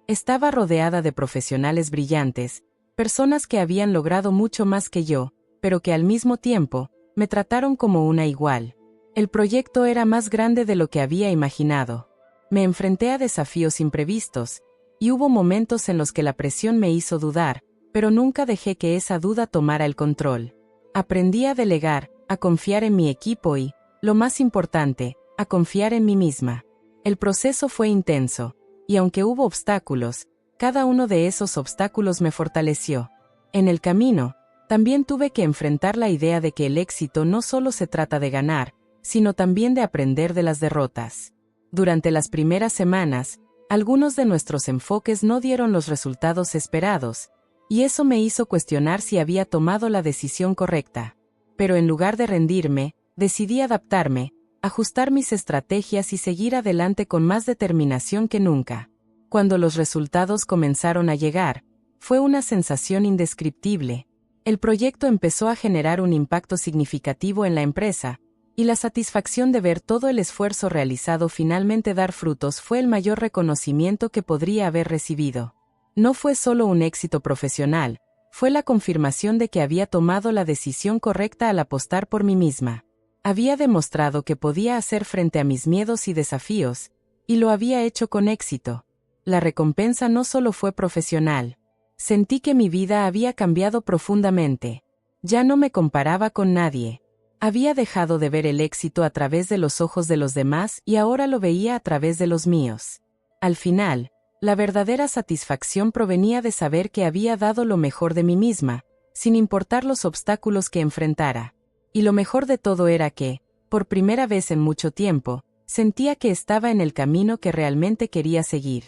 Speaker 1: Estaba rodeada de profesionales brillantes, personas que habían logrado mucho más que yo, pero que al mismo tiempo, me trataron como una igual. El proyecto era más grande de lo que había imaginado. Me enfrenté a desafíos imprevistos, y hubo momentos en los que la presión me hizo dudar, pero nunca dejé que esa duda tomara el control. Aprendí a delegar, a confiar en mi equipo y, lo más importante, a confiar en mí misma. El proceso fue intenso, y aunque hubo obstáculos, cada uno de esos obstáculos me fortaleció. En el camino, también tuve que enfrentar la idea de que el éxito no solo se trata de ganar, sino también de aprender de las derrotas. Durante las primeras semanas, algunos de nuestros enfoques no dieron los resultados esperados, y eso me hizo cuestionar si había tomado la decisión correcta. Pero en lugar de rendirme, decidí adaptarme, ajustar mis estrategias y seguir adelante con más determinación que nunca. Cuando los resultados comenzaron a llegar, fue una sensación indescriptible. El proyecto empezó a generar un impacto significativo en la empresa, Y la satisfacción de ver todo el esfuerzo realizado finalmente dar frutos fue el mayor reconocimiento que podría haber recibido. No fue solo un éxito profesional, fue la confirmación de que había tomado la decisión correcta al apostar por mí misma. Había demostrado que podía hacer frente a mis miedos y desafíos, y lo había hecho con éxito. La recompensa no solo fue profesional. Sentí que mi vida había cambiado profundamente. Ya no me comparaba con nadie. Había dejado de ver el éxito a través de los ojos de los demás y ahora lo veía a través de los míos. Al final, la verdadera satisfacción provenía de saber que había dado lo mejor de mí misma, sin importar los obstáculos que enfrentara. Y lo mejor de todo era que, por primera vez en mucho tiempo, sentía que estaba en el camino que realmente quería seguir.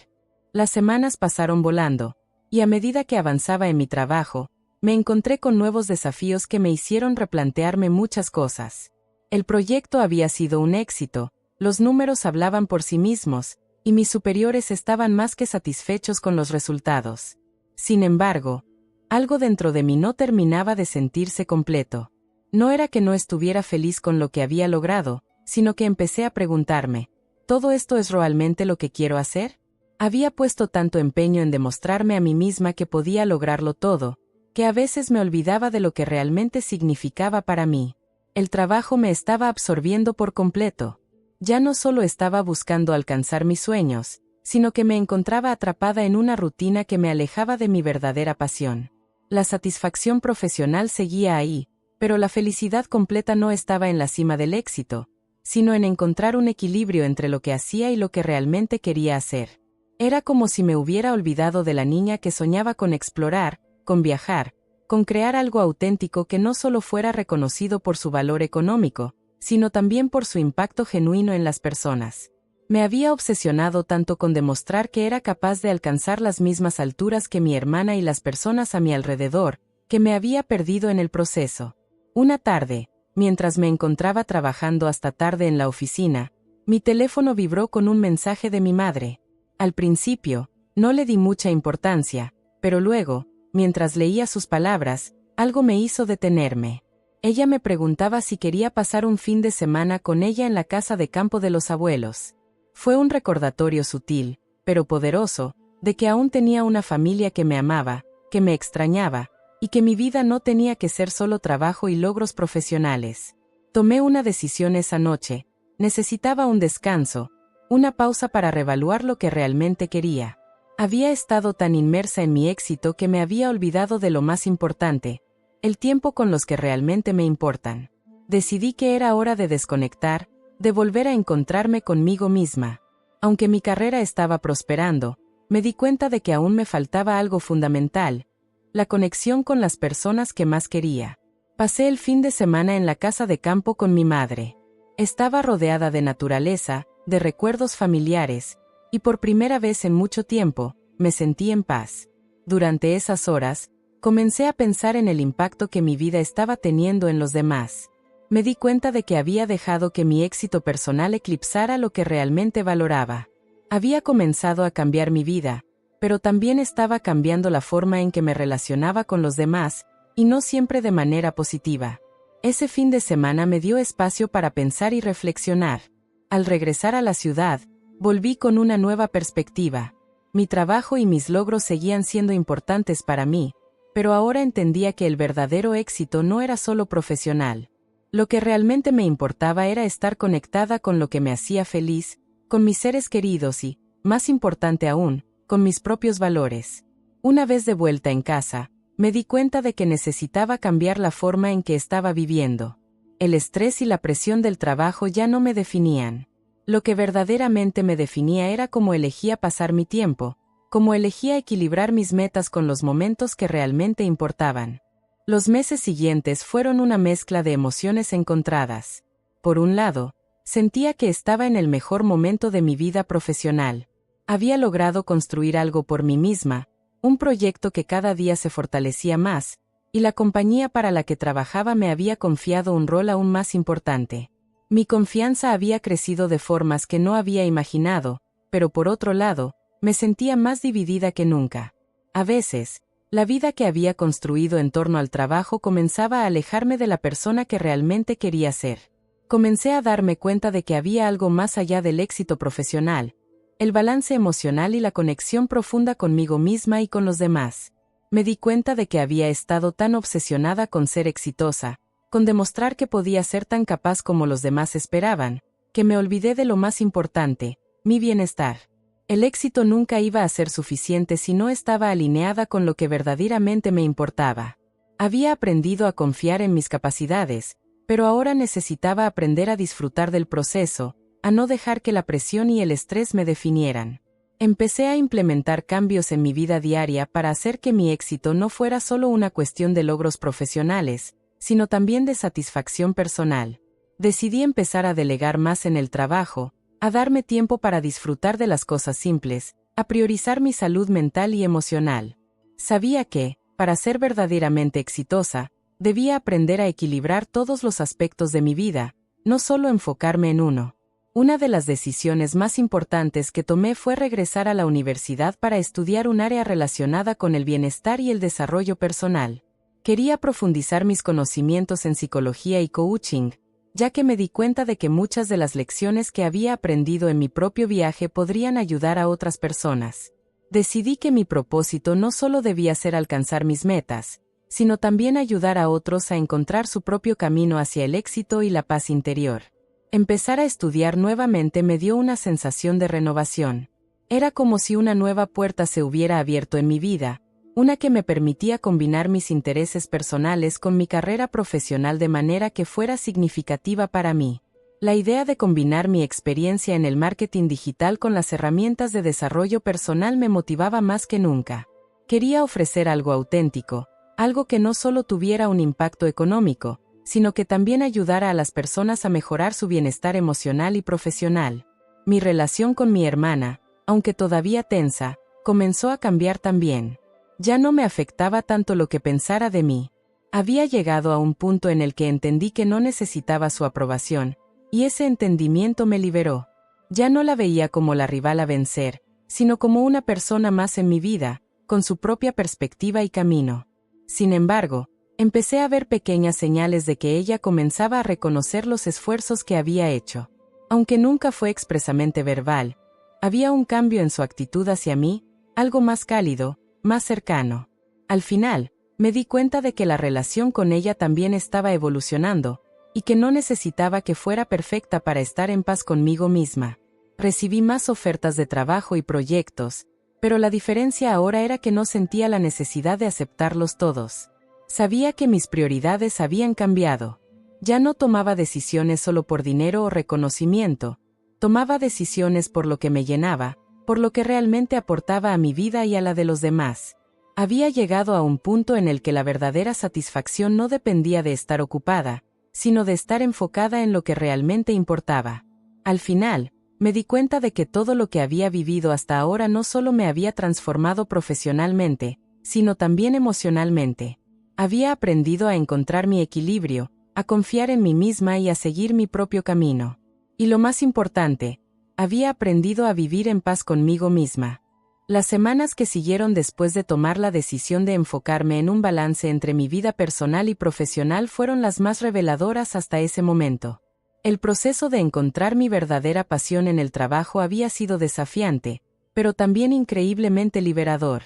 Speaker 1: Las semanas pasaron volando, y a medida que avanzaba en mi trabajo, me encontré con nuevos desafíos que me hicieron replantearme muchas cosas. El proyecto había sido un éxito, los números hablaban por sí mismos, y mis superiores estaban más que satisfechos con los resultados. Sin embargo, algo dentro de mí no terminaba de sentirse completo. No era que no estuviera feliz con lo que había logrado, sino que empecé a preguntarme, ¿todo esto es realmente lo que quiero hacer? Había puesto tanto empeño en demostrarme a mí misma que podía lograrlo todo, que a veces me olvidaba de lo que realmente significaba para mí. El trabajo me estaba absorbiendo por completo. Ya no solo estaba buscando alcanzar mis sueños, sino que me encontraba atrapada en una rutina que me alejaba de mi verdadera pasión. La satisfacción profesional seguía ahí, pero la felicidad completa no estaba en la cima del éxito, sino en encontrar un equilibrio entre lo que hacía y lo que realmente quería hacer. Era como si me hubiera olvidado de la niña que soñaba con explorar, con viajar, con crear algo auténtico que no solo fuera reconocido por su valor económico, sino también por su impacto genuino en las personas. Me había obsesionado tanto con demostrar que era capaz de alcanzar las mismas alturas que mi hermana y las personas a mi alrededor, que me había perdido en el proceso. Una tarde, mientras me encontraba trabajando hasta tarde en la oficina, mi teléfono vibró con un mensaje de mi madre. Al principio, no le di mucha importancia, pero luego, mientras leía sus palabras, algo me hizo detenerme. Ella me preguntaba si quería pasar un fin de semana con ella en la casa de campo de los abuelos. Fue un recordatorio sutil, pero poderoso, de que aún tenía una familia que me amaba, que me extrañaba, y que mi vida no tenía que ser solo trabajo y logros profesionales. Tomé una decisión esa noche. Necesitaba un descanso, una pausa para reevaluar lo que realmente quería. Había estado tan inmersa en mi éxito que me había olvidado de lo más importante, el tiempo con los que realmente me importan. Decidí que era hora de desconectar, de volver a encontrarme conmigo misma. Aunque mi carrera estaba prosperando, me di cuenta de que aún me faltaba algo fundamental, la conexión con las personas que más quería. Pasé el fin de semana en la casa de campo con mi madre. Estaba rodeada de naturaleza, de recuerdos familiares, y por primera vez en mucho tiempo, me sentí en paz. Durante esas horas, comencé a pensar en el impacto que mi vida estaba teniendo en los demás. Me di cuenta de que había dejado que mi éxito personal eclipsara lo que realmente valoraba. Había comenzado a cambiar mi vida, pero también estaba cambiando la forma en que me relacionaba con los demás, y no siempre de manera positiva. Ese fin de semana me dio espacio para pensar y reflexionar. Al regresar a la ciudad, volví con una nueva perspectiva. Mi trabajo y mis logros seguían siendo importantes para mí, pero ahora entendía que el verdadero éxito no era solo profesional. Lo que realmente me importaba era estar conectada con lo que me hacía feliz, con mis seres queridos y, más importante aún, con mis propios valores. Una vez de vuelta en casa, me di cuenta de que necesitaba cambiar la forma en que estaba viviendo. El estrés y la presión del trabajo ya no me definían. Lo que verdaderamente me definía era cómo elegía pasar mi tiempo, cómo elegía equilibrar mis metas con los momentos que realmente importaban. Los meses siguientes fueron una mezcla de emociones encontradas. Por un lado, sentía que estaba en el mejor momento de mi vida profesional. Había logrado construir algo por mí misma, un proyecto que cada día se fortalecía más, y la compañía para la que trabajaba me había confiado un rol aún más importante. Mi confianza había crecido de formas que no había imaginado, pero por otro lado, me sentía más dividida que nunca. A veces, la vida que había construido en torno al trabajo comenzaba a alejarme de la persona que realmente quería ser. Comencé a darme cuenta de que había algo más allá del éxito profesional, el balance emocional y la conexión profunda conmigo misma y con los demás. Me di cuenta de que había estado tan obsesionada con ser exitosa, con demostrar que podía ser tan capaz como los demás esperaban, que me olvidé de lo más importante, mi bienestar. El éxito nunca iba a ser suficiente si no estaba alineada con lo que verdaderamente me importaba. Había aprendido a confiar en mis capacidades, pero ahora necesitaba aprender a disfrutar del proceso, a no dejar que la presión y el estrés me definieran. Empecé a implementar cambios en mi vida diaria para hacer que mi éxito no fuera solo una cuestión de logros profesionales, sino también de satisfacción personal. Decidí empezar a delegar más en el trabajo, a darme tiempo para disfrutar de las cosas simples, a priorizar mi salud mental y emocional. Sabía que, para ser verdaderamente exitosa, debía aprender a equilibrar todos los aspectos de mi vida, no solo enfocarme en uno. Una de las decisiones más importantes que tomé fue regresar a la universidad para estudiar un área relacionada con el bienestar y el desarrollo personal. Quería profundizar mis conocimientos en psicología y coaching, ya que me di cuenta de que muchas de las lecciones que había aprendido en mi propio viaje podrían ayudar a otras personas. Decidí que mi propósito no solo debía ser alcanzar mis metas, sino también ayudar a otros a encontrar su propio camino hacia el éxito y la paz interior. Empezar a estudiar nuevamente me dio una sensación de renovación. Era como si una nueva puerta se hubiera abierto en mi vida, una que me permitía combinar mis intereses personales con mi carrera profesional de manera que fuera significativa para mí. La idea de combinar mi experiencia en el marketing digital con las herramientas de desarrollo personal me motivaba más que nunca. Quería ofrecer algo auténtico, algo que no solo tuviera un impacto económico, sino que también ayudara a las personas a mejorar su bienestar emocional y profesional. Mi relación con mi hermana, aunque todavía tensa, comenzó a cambiar también. Ya no me afectaba tanto lo que pensara de mí. Había llegado a un punto en el que entendí que no necesitaba su aprobación, y ese entendimiento me liberó. Ya no la veía como la rival a vencer, sino como una persona más en mi vida, con su propia perspectiva y camino. Sin embargo, empecé a ver pequeñas señales de que ella comenzaba a reconocer los esfuerzos que había hecho. Aunque nunca fue expresamente verbal, había un cambio en su actitud hacia mí, algo más cálido, más cercano. Al final, me di cuenta de que la relación con ella también estaba evolucionando, y que no necesitaba que fuera perfecta para estar en paz conmigo misma. Recibí más ofertas de trabajo y proyectos, pero la diferencia ahora era que no sentía la necesidad de aceptarlos todos. Sabía que mis prioridades habían cambiado. Ya no tomaba decisiones solo por dinero o reconocimiento, tomaba decisiones por lo que me llenaba, por lo que realmente aportaba a mi vida y a la de los demás. Había llegado a un punto en el que la verdadera satisfacción no dependía de estar ocupada, sino de estar enfocada en lo que realmente importaba. Al final, me di cuenta de que todo lo que había vivido hasta ahora no solo me había transformado profesionalmente, sino también emocionalmente. Había aprendido a encontrar mi equilibrio, a confiar en mí misma y a seguir mi propio camino. Y lo más importante, había aprendido a vivir en paz conmigo misma. Las semanas que siguieron después de tomar la decisión de enfocarme en un balance entre mi vida personal y profesional fueron las más reveladoras hasta ese momento. El proceso de encontrar mi verdadera pasión en el trabajo había sido desafiante, pero también increíblemente liberador.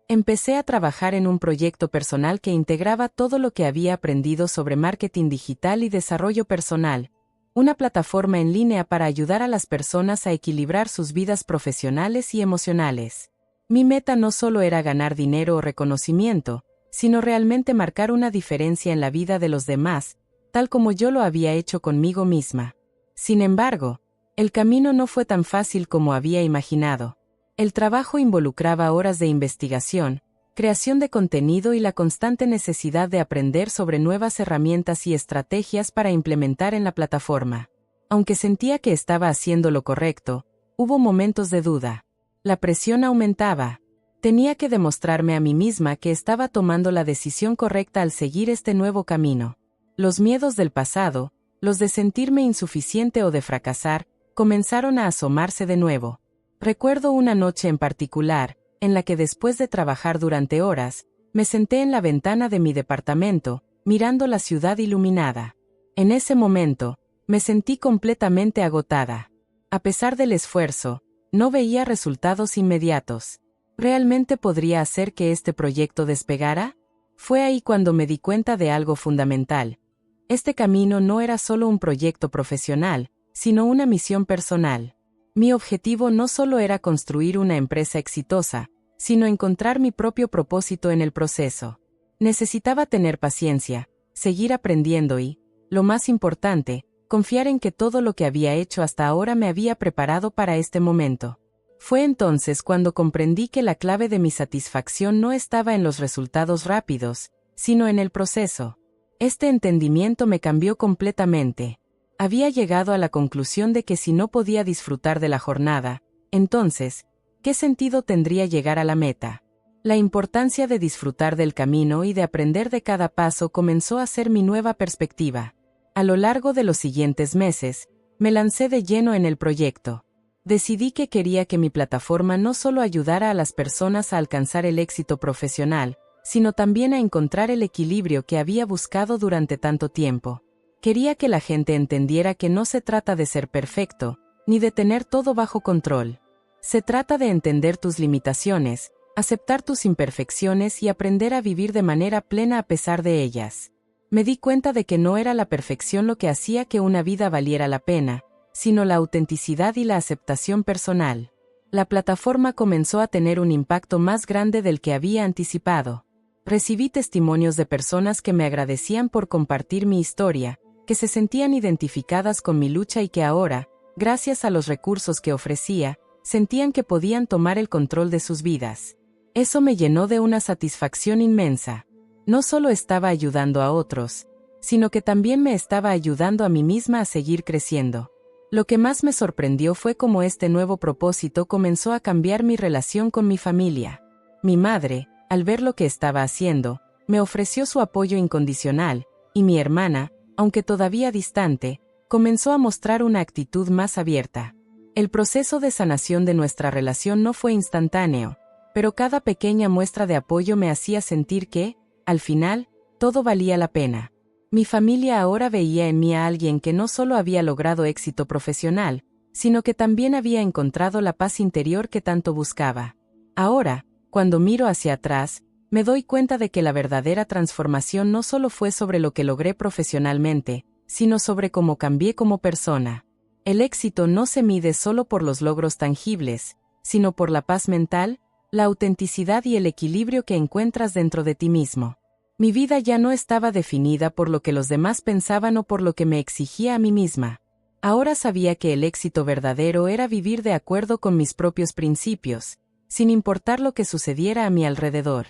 Speaker 1: Empecé a trabajar en un proyecto personal que integraba todo lo que había aprendido sobre marketing digital y desarrollo personal, una plataforma en línea para ayudar a las personas a equilibrar sus vidas profesionales y emocionales. Mi meta no solo era ganar dinero o reconocimiento, sino realmente marcar una diferencia en la vida de los demás, tal como yo lo había hecho conmigo misma. Sin embargo, el camino no fue tan fácil como había imaginado. El trabajo involucraba horas de investigación, creación de contenido y la constante necesidad de aprender sobre nuevas herramientas y estrategias para implementar en la plataforma. Aunque sentía que estaba haciendo lo correcto, hubo momentos de duda. La presión aumentaba. Tenía que demostrarme a mí misma que estaba tomando la decisión correcta al seguir este nuevo camino. Los miedos del pasado, los de sentirme insuficiente o de fracasar, comenzaron a asomarse de nuevo. Recuerdo una noche en particular, en la que después de trabajar durante horas, me senté en la ventana de mi departamento, mirando la ciudad iluminada. En ese momento, Me sentí completamente agotada. A pesar del esfuerzo, no veía resultados inmediatos. ¿Realmente podría hacer que este proyecto despegara? Fue ahí cuando me di cuenta de algo fundamental. Este camino no era solo un proyecto profesional, sino una misión personal. Mi objetivo no solo era construir una empresa exitosa, sino encontrar mi propio propósito en el proceso. Necesitaba tener paciencia, seguir aprendiendo y, lo más importante, confiar en que todo lo que había hecho hasta ahora me había preparado para este momento. Fue entonces cuando comprendí que la clave de mi satisfacción no estaba en los resultados rápidos, sino en el proceso. Este entendimiento me cambió completamente. Había llegado a la conclusión de que si no podía disfrutar de la jornada, entonces, ¿qué sentido tendría llegar a la meta? La importancia de disfrutar del camino y de aprender de cada paso comenzó a ser mi nueva perspectiva. A lo largo de los siguientes meses, me lancé de lleno en el proyecto. Decidí que quería que mi plataforma no solo ayudara a las personas a alcanzar el éxito profesional, sino también a encontrar el equilibrio que había buscado durante tanto tiempo. Quería que la gente entendiera que no se trata de ser perfecto, ni de tener todo bajo control. Se trata de entender tus limitaciones, aceptar tus imperfecciones y aprender a vivir de manera plena a pesar de ellas. Me di cuenta de que no era la perfección lo que hacía que una vida valiera la pena, sino la autenticidad y la aceptación personal. La plataforma comenzó a tener un impacto más grande del que había anticipado. Recibí testimonios de personas que me agradecían por compartir mi historia, que se sentían identificadas con mi lucha y que ahora, gracias a los recursos que ofrecía, sentían que podían tomar el control de sus vidas. Eso me llenó de una satisfacción inmensa. No solo estaba ayudando a otros, sino que también me estaba ayudando a mí misma a seguir creciendo. Lo que más me sorprendió fue cómo este nuevo propósito comenzó a cambiar mi relación con mi familia. Mi madre, al ver lo que estaba haciendo, me ofreció su apoyo incondicional, y mi hermana, aunque todavía distante, comenzó a mostrar una actitud más abierta. El proceso de sanación de nuestra relación no fue instantáneo, pero cada pequeña muestra de apoyo me hacía sentir que, al final, todo valía la pena. Mi familia ahora veía en mí a alguien que no solo había logrado éxito profesional, sino que también había encontrado la paz interior que tanto buscaba. Ahora, cuando miro hacia atrás, me doy cuenta de que la verdadera transformación no solo fue sobre lo que logré profesionalmente, sino sobre cómo cambié como persona. El éxito no se mide solo por los logros tangibles, sino por la paz mental, la autenticidad y el equilibrio que encuentras dentro de ti mismo. Mi vida ya no estaba definida por lo que los demás pensaban o por lo que me exigía a mí misma. Ahora sabía que el éxito verdadero era vivir de acuerdo con mis propios principios, sin importar lo que sucediera a mi alrededor.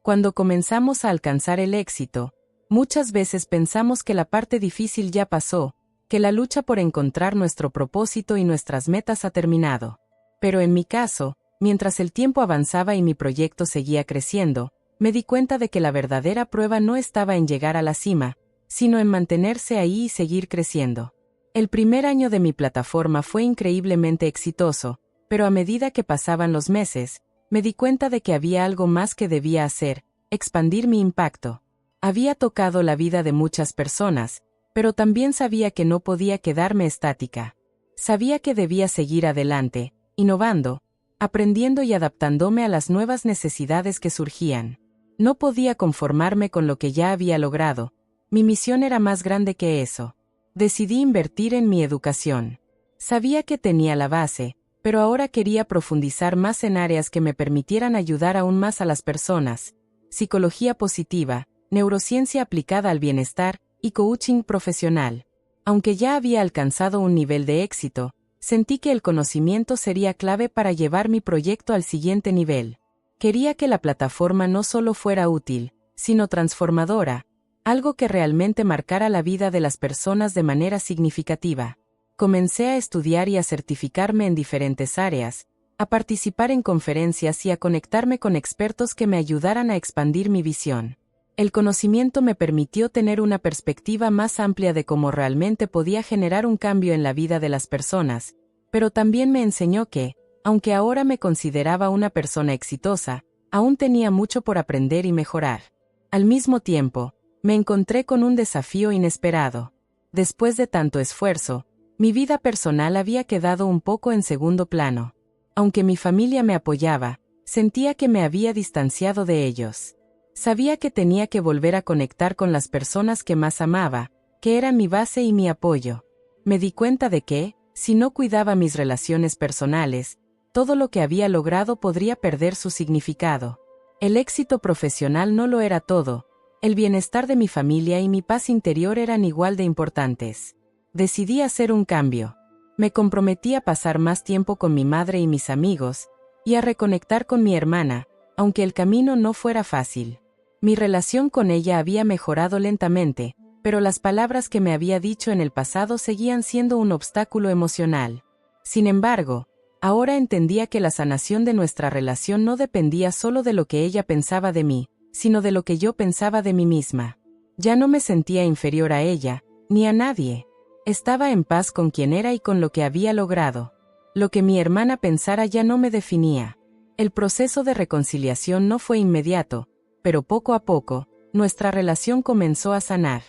Speaker 1: Cuando comenzamos a alcanzar el éxito, muchas veces pensamos que la parte difícil ya pasó, que la lucha por encontrar nuestro propósito y nuestras metas ha terminado. Pero en mi caso, mientras el tiempo avanzaba y mi proyecto seguía creciendo, me di cuenta de que la verdadera prueba no estaba en llegar a la cima, sino en mantenerse ahí y seguir creciendo. El primer año de mi plataforma fue increíblemente exitoso, pero a medida que pasaban los meses, me di cuenta de que había algo más que debía hacer: expandir mi impacto. Había tocado la vida de muchas personas, pero también sabía que no podía quedarme estática. Sabía que debía seguir adelante, innovando, aprendiendo y adaptándome a las nuevas necesidades que surgían. No podía conformarme con lo que ya había logrado. Mi misión era más grande que eso. Decidí invertir en mi educación. Sabía que tenía la base, pero ahora quería profundizar más en áreas que me permitieran ayudar aún más a las personas: psicología positiva, neurociencia aplicada al bienestar y coaching profesional. Aunque ya había alcanzado un nivel de éxito, sentí que el conocimiento sería clave para llevar mi proyecto al siguiente nivel. Quería que la plataforma no solo fuera útil, sino transformadora, algo que realmente marcara la vida de las personas de manera significativa. Comencé a estudiar y a certificarme en diferentes áreas, a participar en conferencias y a conectarme con expertos que me ayudaran a expandir mi visión. El conocimiento me permitió tener una perspectiva más amplia de cómo realmente podía generar un cambio en la vida de las personas, pero también me enseñó que, aunque ahora me consideraba una persona exitosa, aún tenía mucho por aprender y mejorar. Al mismo tiempo, me encontré con un desafío inesperado. Después de tanto esfuerzo, mi vida personal había quedado un poco en segundo plano. Aunque mi familia me apoyaba, sentía que me había distanciado de ellos. Sabía que tenía que volver a conectar con las personas que más amaba, que eran mi base y mi apoyo. Me di cuenta de que, si no cuidaba mis relaciones personales, todo lo que había logrado podría perder su significado. El éxito profesional no lo era todo. El bienestar de mi familia y mi paz interior eran igual de importantes. Decidí hacer un cambio. Me comprometí a pasar más tiempo con mi madre y mis amigos, y a reconectar con mi hermana, aunque el camino no fuera fácil. Mi relación con ella había mejorado lentamente, pero las palabras que me había dicho en el pasado seguían siendo un obstáculo emocional. Sin embargo, ahora entendía que la sanación de nuestra relación no dependía solo de lo que ella pensaba de mí, sino de lo que yo pensaba de mí misma. Ya no me sentía inferior a ella, ni a nadie. Estaba en paz con quien era y con lo que había logrado. Lo que mi hermana pensara ya no me definía. El proceso de reconciliación no fue inmediato, pero poco a poco, nuestra relación comenzó a sanar.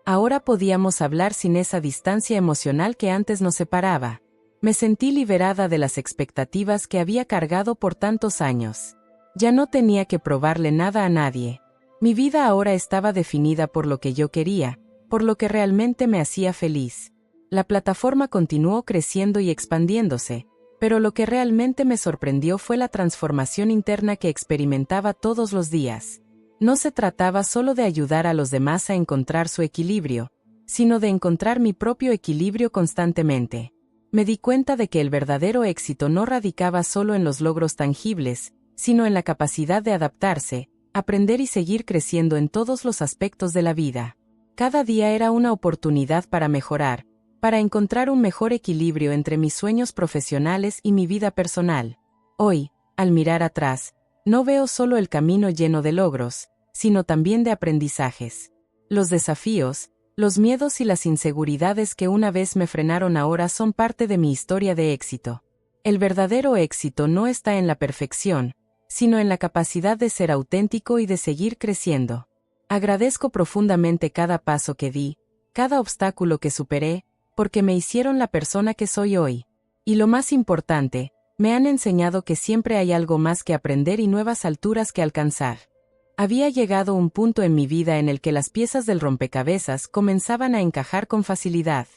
Speaker 1: Ahora podíamos hablar sin esa distancia emocional que antes nos separaba. Me sentí liberada de las expectativas que había cargado por tantos años. Ya no tenía que probarle nada a nadie. Mi vida ahora estaba definida por lo que yo quería, por lo que realmente me hacía feliz. La plataforma continuó creciendo y expandiéndose, pero lo que realmente me sorprendió fue la transformación interna que experimentaba todos los días. No se trataba solo de ayudar a los demás a encontrar su equilibrio, sino de encontrar mi propio equilibrio constantemente. Me di cuenta de que el verdadero éxito no radicaba solo en los logros tangibles, sino en la capacidad de adaptarse, aprender y seguir creciendo en todos los aspectos de la vida. Cada día era una oportunidad para mejorar, para encontrar un mejor equilibrio entre mis sueños profesionales y mi vida personal. Hoy, al mirar atrás, no veo solo el camino lleno de logros, sino también de aprendizajes. Los desafíos, los miedos y las inseguridades que una vez me frenaron ahora son parte de mi historia de éxito. El verdadero éxito no está en la perfección, sino en la capacidad de ser auténtico y de seguir creciendo. Agradezco profundamente cada paso que di, cada obstáculo que superé, porque me hicieron la persona que soy hoy. Y lo más importante, me han enseñado que siempre hay algo más que aprender y nuevas alturas que alcanzar. Había llegado un punto en mi vida en el que las piezas del rompecabezas comenzaban a encajar con facilidad.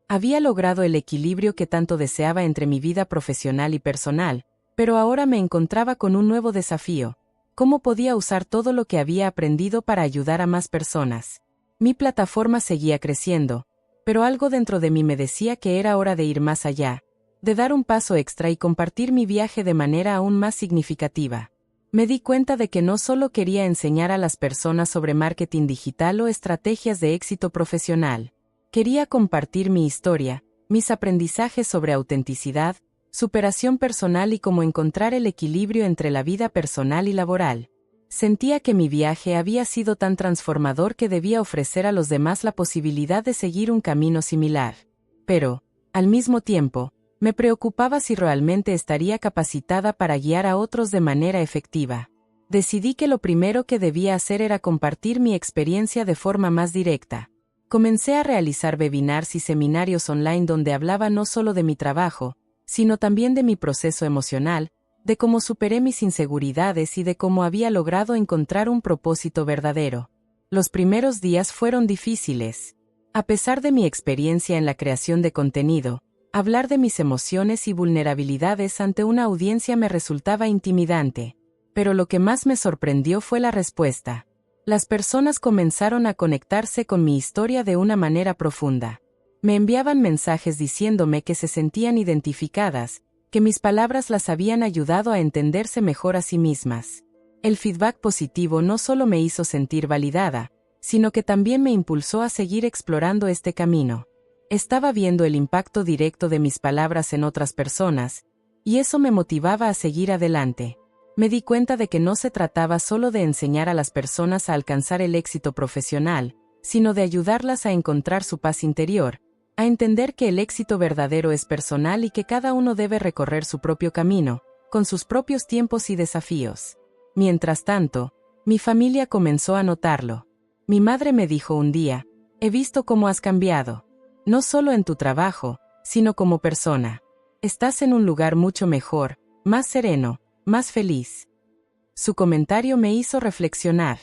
Speaker 1: Había logrado el equilibrio que tanto deseaba entre mi vida profesional y personal, pero ahora me encontraba con un nuevo desafío. ¿Cómo podía usar todo lo que había aprendido para ayudar a más personas? Mi plataforma seguía creciendo, pero algo dentro de mí me decía que era hora de ir más allá, de dar un paso extra y compartir mi viaje de manera aún más significativa. Me di cuenta de que no solo quería enseñar a las personas sobre marketing digital o estrategias de éxito profesional. Quería compartir mi historia, mis aprendizajes sobre autenticidad, superación personal y cómo encontrar el equilibrio entre la vida personal y laboral. Sentía que mi viaje había sido tan transformador que debía ofrecer a los demás la posibilidad de seguir un camino similar. Pero, al mismo tiempo, me preocupaba si realmente estaría capacitada para guiar a otros de manera efectiva. Decidí que lo primero que debía hacer era compartir mi experiencia de forma más directa. Comencé a realizar webinars y seminarios online donde hablaba no solo de mi trabajo, sino también de mi proceso emocional, de cómo superé mis inseguridades y de cómo había logrado encontrar un propósito verdadero. Los primeros días fueron difíciles. A pesar de mi experiencia en la creación de contenido, hablar de mis emociones y vulnerabilidades ante una audiencia me resultaba intimidante. Pero lo que más me sorprendió fue la respuesta. Las personas comenzaron a conectarse con mi historia de una manera profunda. Me enviaban mensajes diciéndome que se sentían identificadas, que mis palabras las habían ayudado a entenderse mejor a sí mismas. El feedback positivo no solo me hizo sentir validada, sino que también me impulsó a seguir explorando este camino. Estaba viendo el impacto directo de mis palabras en otras personas, y eso me motivaba a seguir adelante. Me di cuenta de que no se trataba solo de enseñar a las personas a alcanzar el éxito profesional, sino de ayudarlas a encontrar su paz interior, a entender que el éxito verdadero es personal y que cada uno debe recorrer su propio camino, con sus propios tiempos y desafíos. Mientras tanto, mi familia comenzó a notarlo. Mi madre me dijo un día: «He visto cómo has cambiado. no solo en tu trabajo, sino como persona. Estás en un lugar mucho mejor, más sereno, más feliz. Su comentario me hizo reflexionar.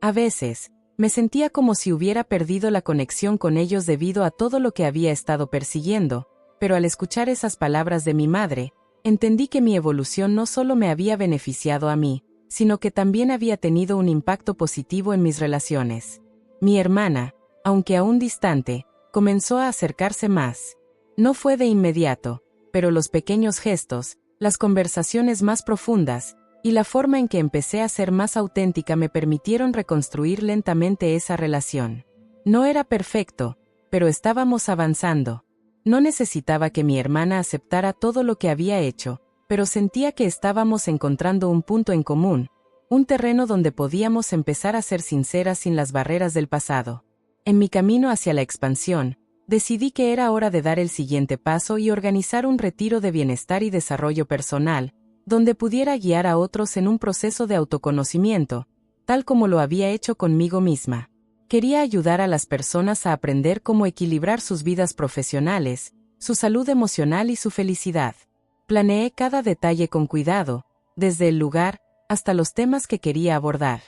Speaker 1: A veces, me sentía como si hubiera perdido la conexión con ellos debido a todo lo que había estado persiguiendo, pero al escuchar esas palabras de mi madre, entendí que mi evolución no solo me había beneficiado a mí, sino que también había tenido un impacto positivo en mis relaciones. Mi hermana, aunque aún distante, comenzó a acercarse más. No fue de inmediato, pero los pequeños gestos, las conversaciones más profundas, y la forma en que empecé a ser más auténtica me permitieron reconstruir lentamente esa relación. No era perfecto, pero estábamos avanzando. No necesitaba que mi hermana aceptara todo lo que había hecho, pero sentía que estábamos encontrando un punto en común, un terreno donde podíamos empezar a ser sinceras sin las barreras del pasado. En mi camino hacia la expansión, decidí que era hora de dar el siguiente paso y organizar un retiro de bienestar y desarrollo personal, donde pudiera guiar a otros en un proceso de autoconocimiento, tal como lo había hecho conmigo misma. Quería ayudar a las personas a aprender cómo equilibrar sus vidas profesionales, su salud emocional y su felicidad. Planeé cada detalle con cuidado, desde el lugar hasta los temas que quería abordar.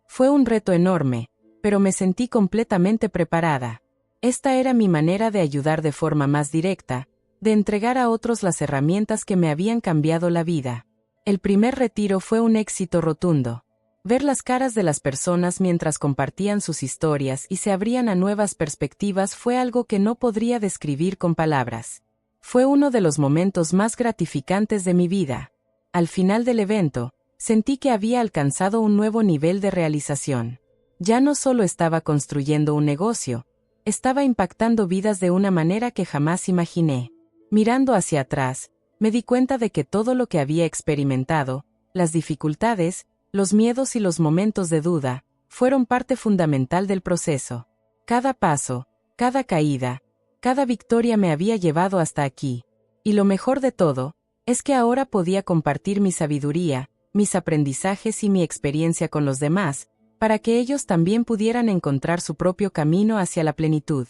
Speaker 1: Fue un reto enorme, pero me sentí completamente preparada. Esta era mi manera de ayudar de forma más directa, de entregar a otros las herramientas que me habían cambiado la vida. El primer retiro fue un éxito rotundo. Ver las caras de las personas mientras compartían sus historias y se abrían a nuevas perspectivas fue algo que no podría describir con palabras. Fue uno de los momentos más gratificantes de mi vida. Al final del evento, sentí que había alcanzado un nuevo nivel de realización. Ya no solo estaba construyendo un negocio, estaba impactando vidas de una manera que jamás imaginé. Mirando hacia atrás, me di cuenta de que todo lo que había experimentado, las dificultades, los miedos y los momentos de duda, fueron parte fundamental del proceso. Cada paso, cada caída, cada victoria me había llevado hasta aquí. Y lo mejor de todo, es que ahora podía compartir mi sabiduría, mis aprendizajes y mi experiencia con los demás, para que ellos también pudieran encontrar su propio camino hacia la plenitud.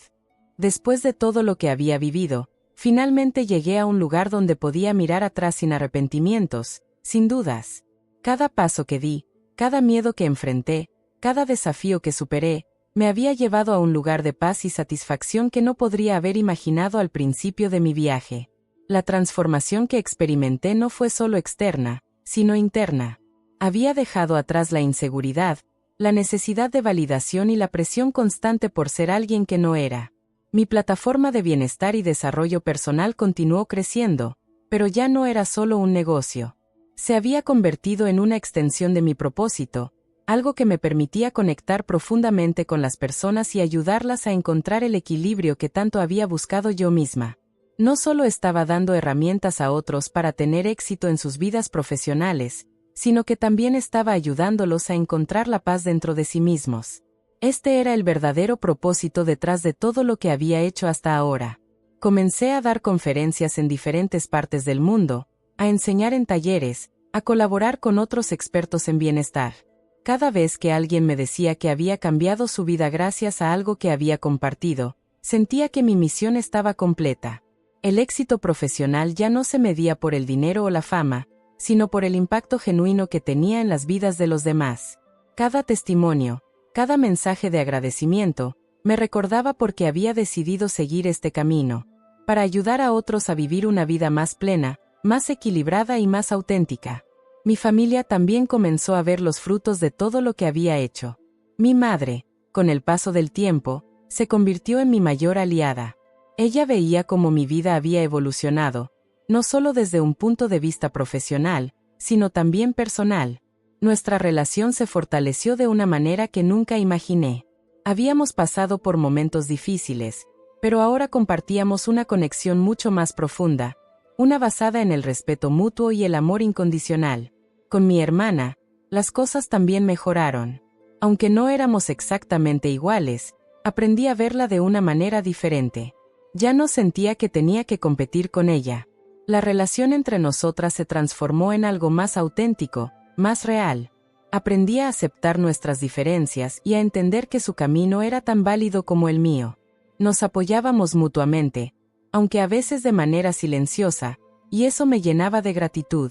Speaker 1: Después de todo lo que había vivido, finalmente llegué a un lugar donde podía mirar atrás sin arrepentimientos, sin dudas. Cada paso que di, cada miedo que enfrenté, cada desafío que superé, me había llevado a un lugar de paz y satisfacción que no podría haber imaginado al principio de mi viaje. La transformación que experimenté no fue solo externa, sino interna. Había dejado atrás la inseguridad, la necesidad de validación y la presión constante por ser alguien que no era. Mi plataforma de bienestar y desarrollo personal continuó creciendo, pero ya no era solo un negocio. Se había convertido en una extensión de mi propósito, algo que me permitía conectar profundamente con las personas y ayudarlas a encontrar el equilibrio que tanto había buscado yo misma. No solo estaba dando herramientas a otros para tener éxito en sus vidas profesionales, sino que también estaba ayudándolos a encontrar la paz dentro de sí mismos. Este era el verdadero propósito detrás de todo lo que había hecho hasta ahora. Comencé a dar conferencias en diferentes partes del mundo, a enseñar en talleres, a colaborar con otros expertos en bienestar. Cada vez que alguien me decía que había cambiado su vida gracias a algo que había compartido, sentía que mi misión estaba completa. El éxito profesional ya no se medía por el dinero o la fama, sino por el impacto genuino que tenía en las vidas de los demás. Cada testimonio, cada mensaje de agradecimiento, me recordaba por qué había decidido seguir este camino, para ayudar a otros a vivir una vida más plena, más equilibrada y más auténtica. Mi familia también comenzó a ver los frutos de todo lo que había hecho. Mi madre, con el paso del tiempo, se convirtió en mi mayor aliada. Ella veía cómo mi vida había evolucionado, no solo desde un punto de vista profesional, sino también personal. Nuestra relación se fortaleció de una manera que nunca imaginé. Habíamos pasado por momentos difíciles, pero ahora compartíamos una conexión mucho más profunda, una basada en el respeto mutuo y el amor incondicional. Con mi hermana, las cosas también mejoraron. Aunque no éramos exactamente iguales, aprendí a verla de una manera diferente. Ya no sentía que tenía que competir con ella. La relación entre nosotras se transformó en algo más auténtico, más real. Aprendí a aceptar nuestras diferencias y a entender que su camino era tan válido como el mío. Nos apoyábamos mutuamente, aunque a veces de manera silenciosa, y eso me llenaba de gratitud.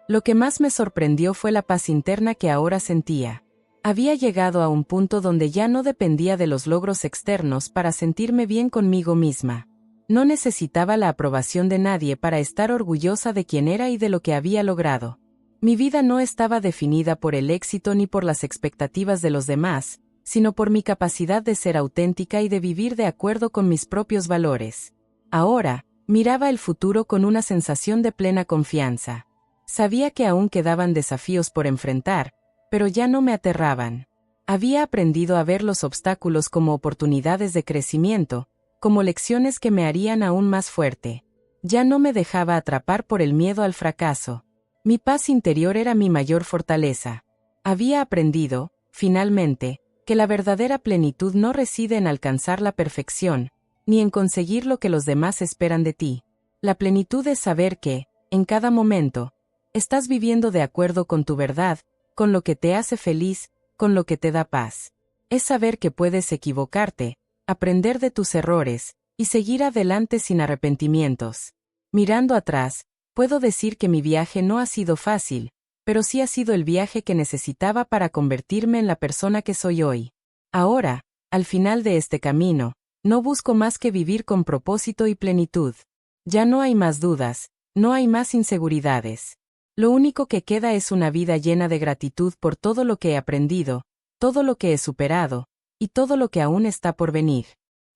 Speaker 1: Lo que más me sorprendió fue la paz interna que ahora sentía. Había llegado a un punto donde ya no dependía de los logros externos para sentirme bien conmigo misma. No necesitaba la aprobación de nadie para estar orgullosa de quién era y de lo que había logrado. Mi vida no estaba definida por el éxito ni por las expectativas de los demás, sino por mi capacidad de ser auténtica y de vivir de acuerdo con mis propios valores. Ahora, miraba el futuro con una sensación de plena confianza. Sabía que aún quedaban desafíos por enfrentar, pero ya no me aterraban. Había aprendido a ver los obstáculos como oportunidades de crecimiento, como lecciones que me harían aún más fuerte. Ya no me dejaba atrapar por el miedo al fracaso. Mi paz interior era mi mayor fortaleza. Había aprendido, finalmente, que la verdadera plenitud no reside en alcanzar la perfección, ni en conseguir lo que los demás esperan de ti. La plenitud es saber que, en cada momento, estás viviendo de acuerdo con tu verdad, con lo que te hace feliz, con lo que te da paz. Es saber que puedes equivocarte, aprender de tus errores, y seguir adelante sin arrepentimientos. Mirando atrás, puedo decir que mi viaje no ha sido fácil, pero sí ha sido el viaje que necesitaba para convertirme en la persona que soy hoy. Ahora, al final de este camino, no busco más que vivir con propósito y plenitud. Ya no hay más dudas, no hay más inseguridades. Lo único que queda es una vida llena de gratitud por todo lo que he aprendido, todo lo que he superado, y todo lo que aún está por venir.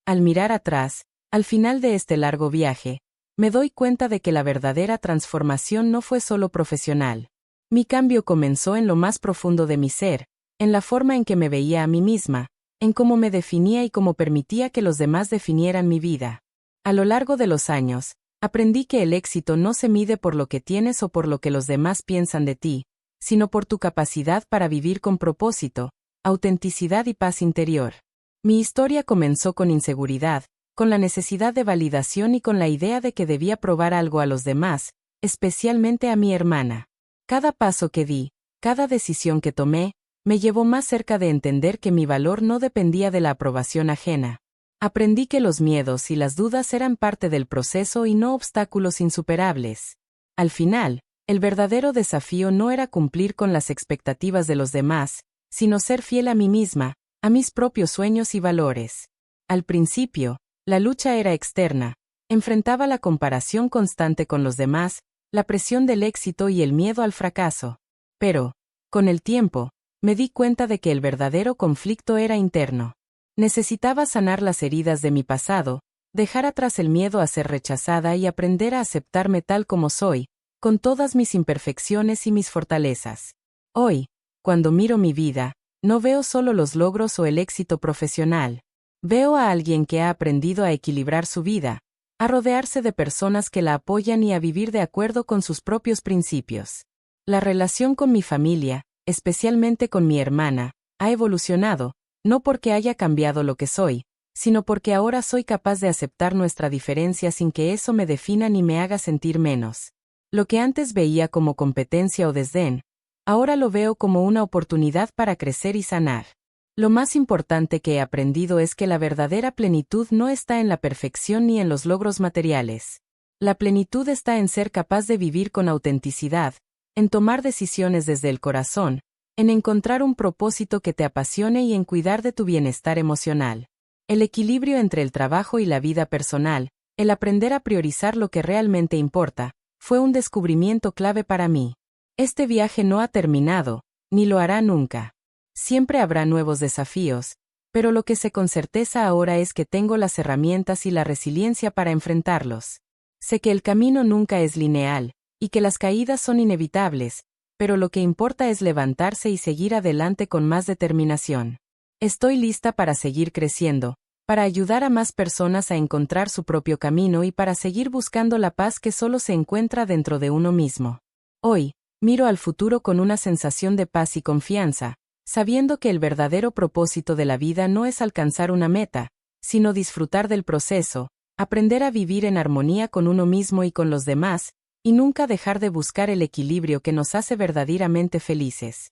Speaker 1: Al mirar atrás, al final de este largo viaje, me doy cuenta de que la verdadera transformación no fue solo profesional. Mi cambio comenzó en lo más profundo de mi ser, en la forma en que me veía a mí misma, en cómo me definía y cómo permitía que los demás definieran mi vida. A lo largo de los años, aprendí que el éxito no se mide por lo que tienes o por lo que los demás piensan de ti, sino por tu capacidad para vivir con propósito, autenticidad y paz interior. Mi historia comenzó con inseguridad, con la necesidad de validación y con la idea de que debía probar algo a los demás, especialmente a mi hermana. Cada paso que di, cada decisión que tomé, me llevó más cerca de entender que mi valor no dependía de la aprobación ajena. Aprendí que los miedos y las dudas eran parte del proceso y no obstáculos insuperables. Al final, el verdadero desafío no era cumplir con las expectativas de los demás, sino ser fiel a mí misma, a mis propios sueños y valores. Al principio, la lucha era externa, enfrentaba la comparación constante con los demás, la presión del éxito y el miedo al fracaso. Pero, con el tiempo, me di cuenta de que el verdadero conflicto era interno. Necesitaba sanar las heridas de mi pasado, dejar atrás el miedo a ser rechazada y aprender a aceptarme tal como soy, con todas mis imperfecciones y mis fortalezas. Hoy, cuando miro mi vida, no veo solo los logros o el éxito profesional. Veo a alguien que ha aprendido a equilibrar su vida, a rodearse de personas que la apoyan y a vivir de acuerdo con sus propios principios. La relación con mi familia, especialmente con mi hermana, ha evolucionado, no porque haya cambiado lo que soy, sino porque ahora soy capaz de aceptar nuestra diferencia sin que eso me defina ni me haga sentir menos. Lo que antes veía como competencia o desdén, ahora lo veo como una oportunidad para crecer y sanar. Lo más importante que he aprendido es que la verdadera plenitud no está en la perfección ni en los logros materiales. La plenitud está en ser capaz de vivir con autenticidad, en tomar decisiones desde el corazón, en encontrar un propósito que te apasione y en cuidar de tu bienestar emocional. El equilibrio entre el trabajo y la vida personal, el aprender a priorizar lo que realmente importa, fue un descubrimiento clave para mí. Este viaje no ha terminado, ni lo hará nunca. Siempre habrá nuevos desafíos, pero lo que sé con certeza ahora es que tengo las herramientas y la resiliencia para enfrentarlos. Sé que el camino nunca es lineal, y que las caídas son inevitables, pero lo que importa es levantarse y seguir adelante con más determinación. Estoy lista para seguir creciendo, para ayudar a más personas a encontrar su propio camino y para seguir buscando la paz que solo se encuentra dentro de uno mismo. Hoy, miro al futuro con una sensación de paz y confianza, sabiendo que el verdadero propósito de la vida no es alcanzar una meta, sino disfrutar del proceso, aprender a vivir en armonía con uno mismo y con los demás, y nunca dejar de buscar el equilibrio que nos hace verdaderamente felices.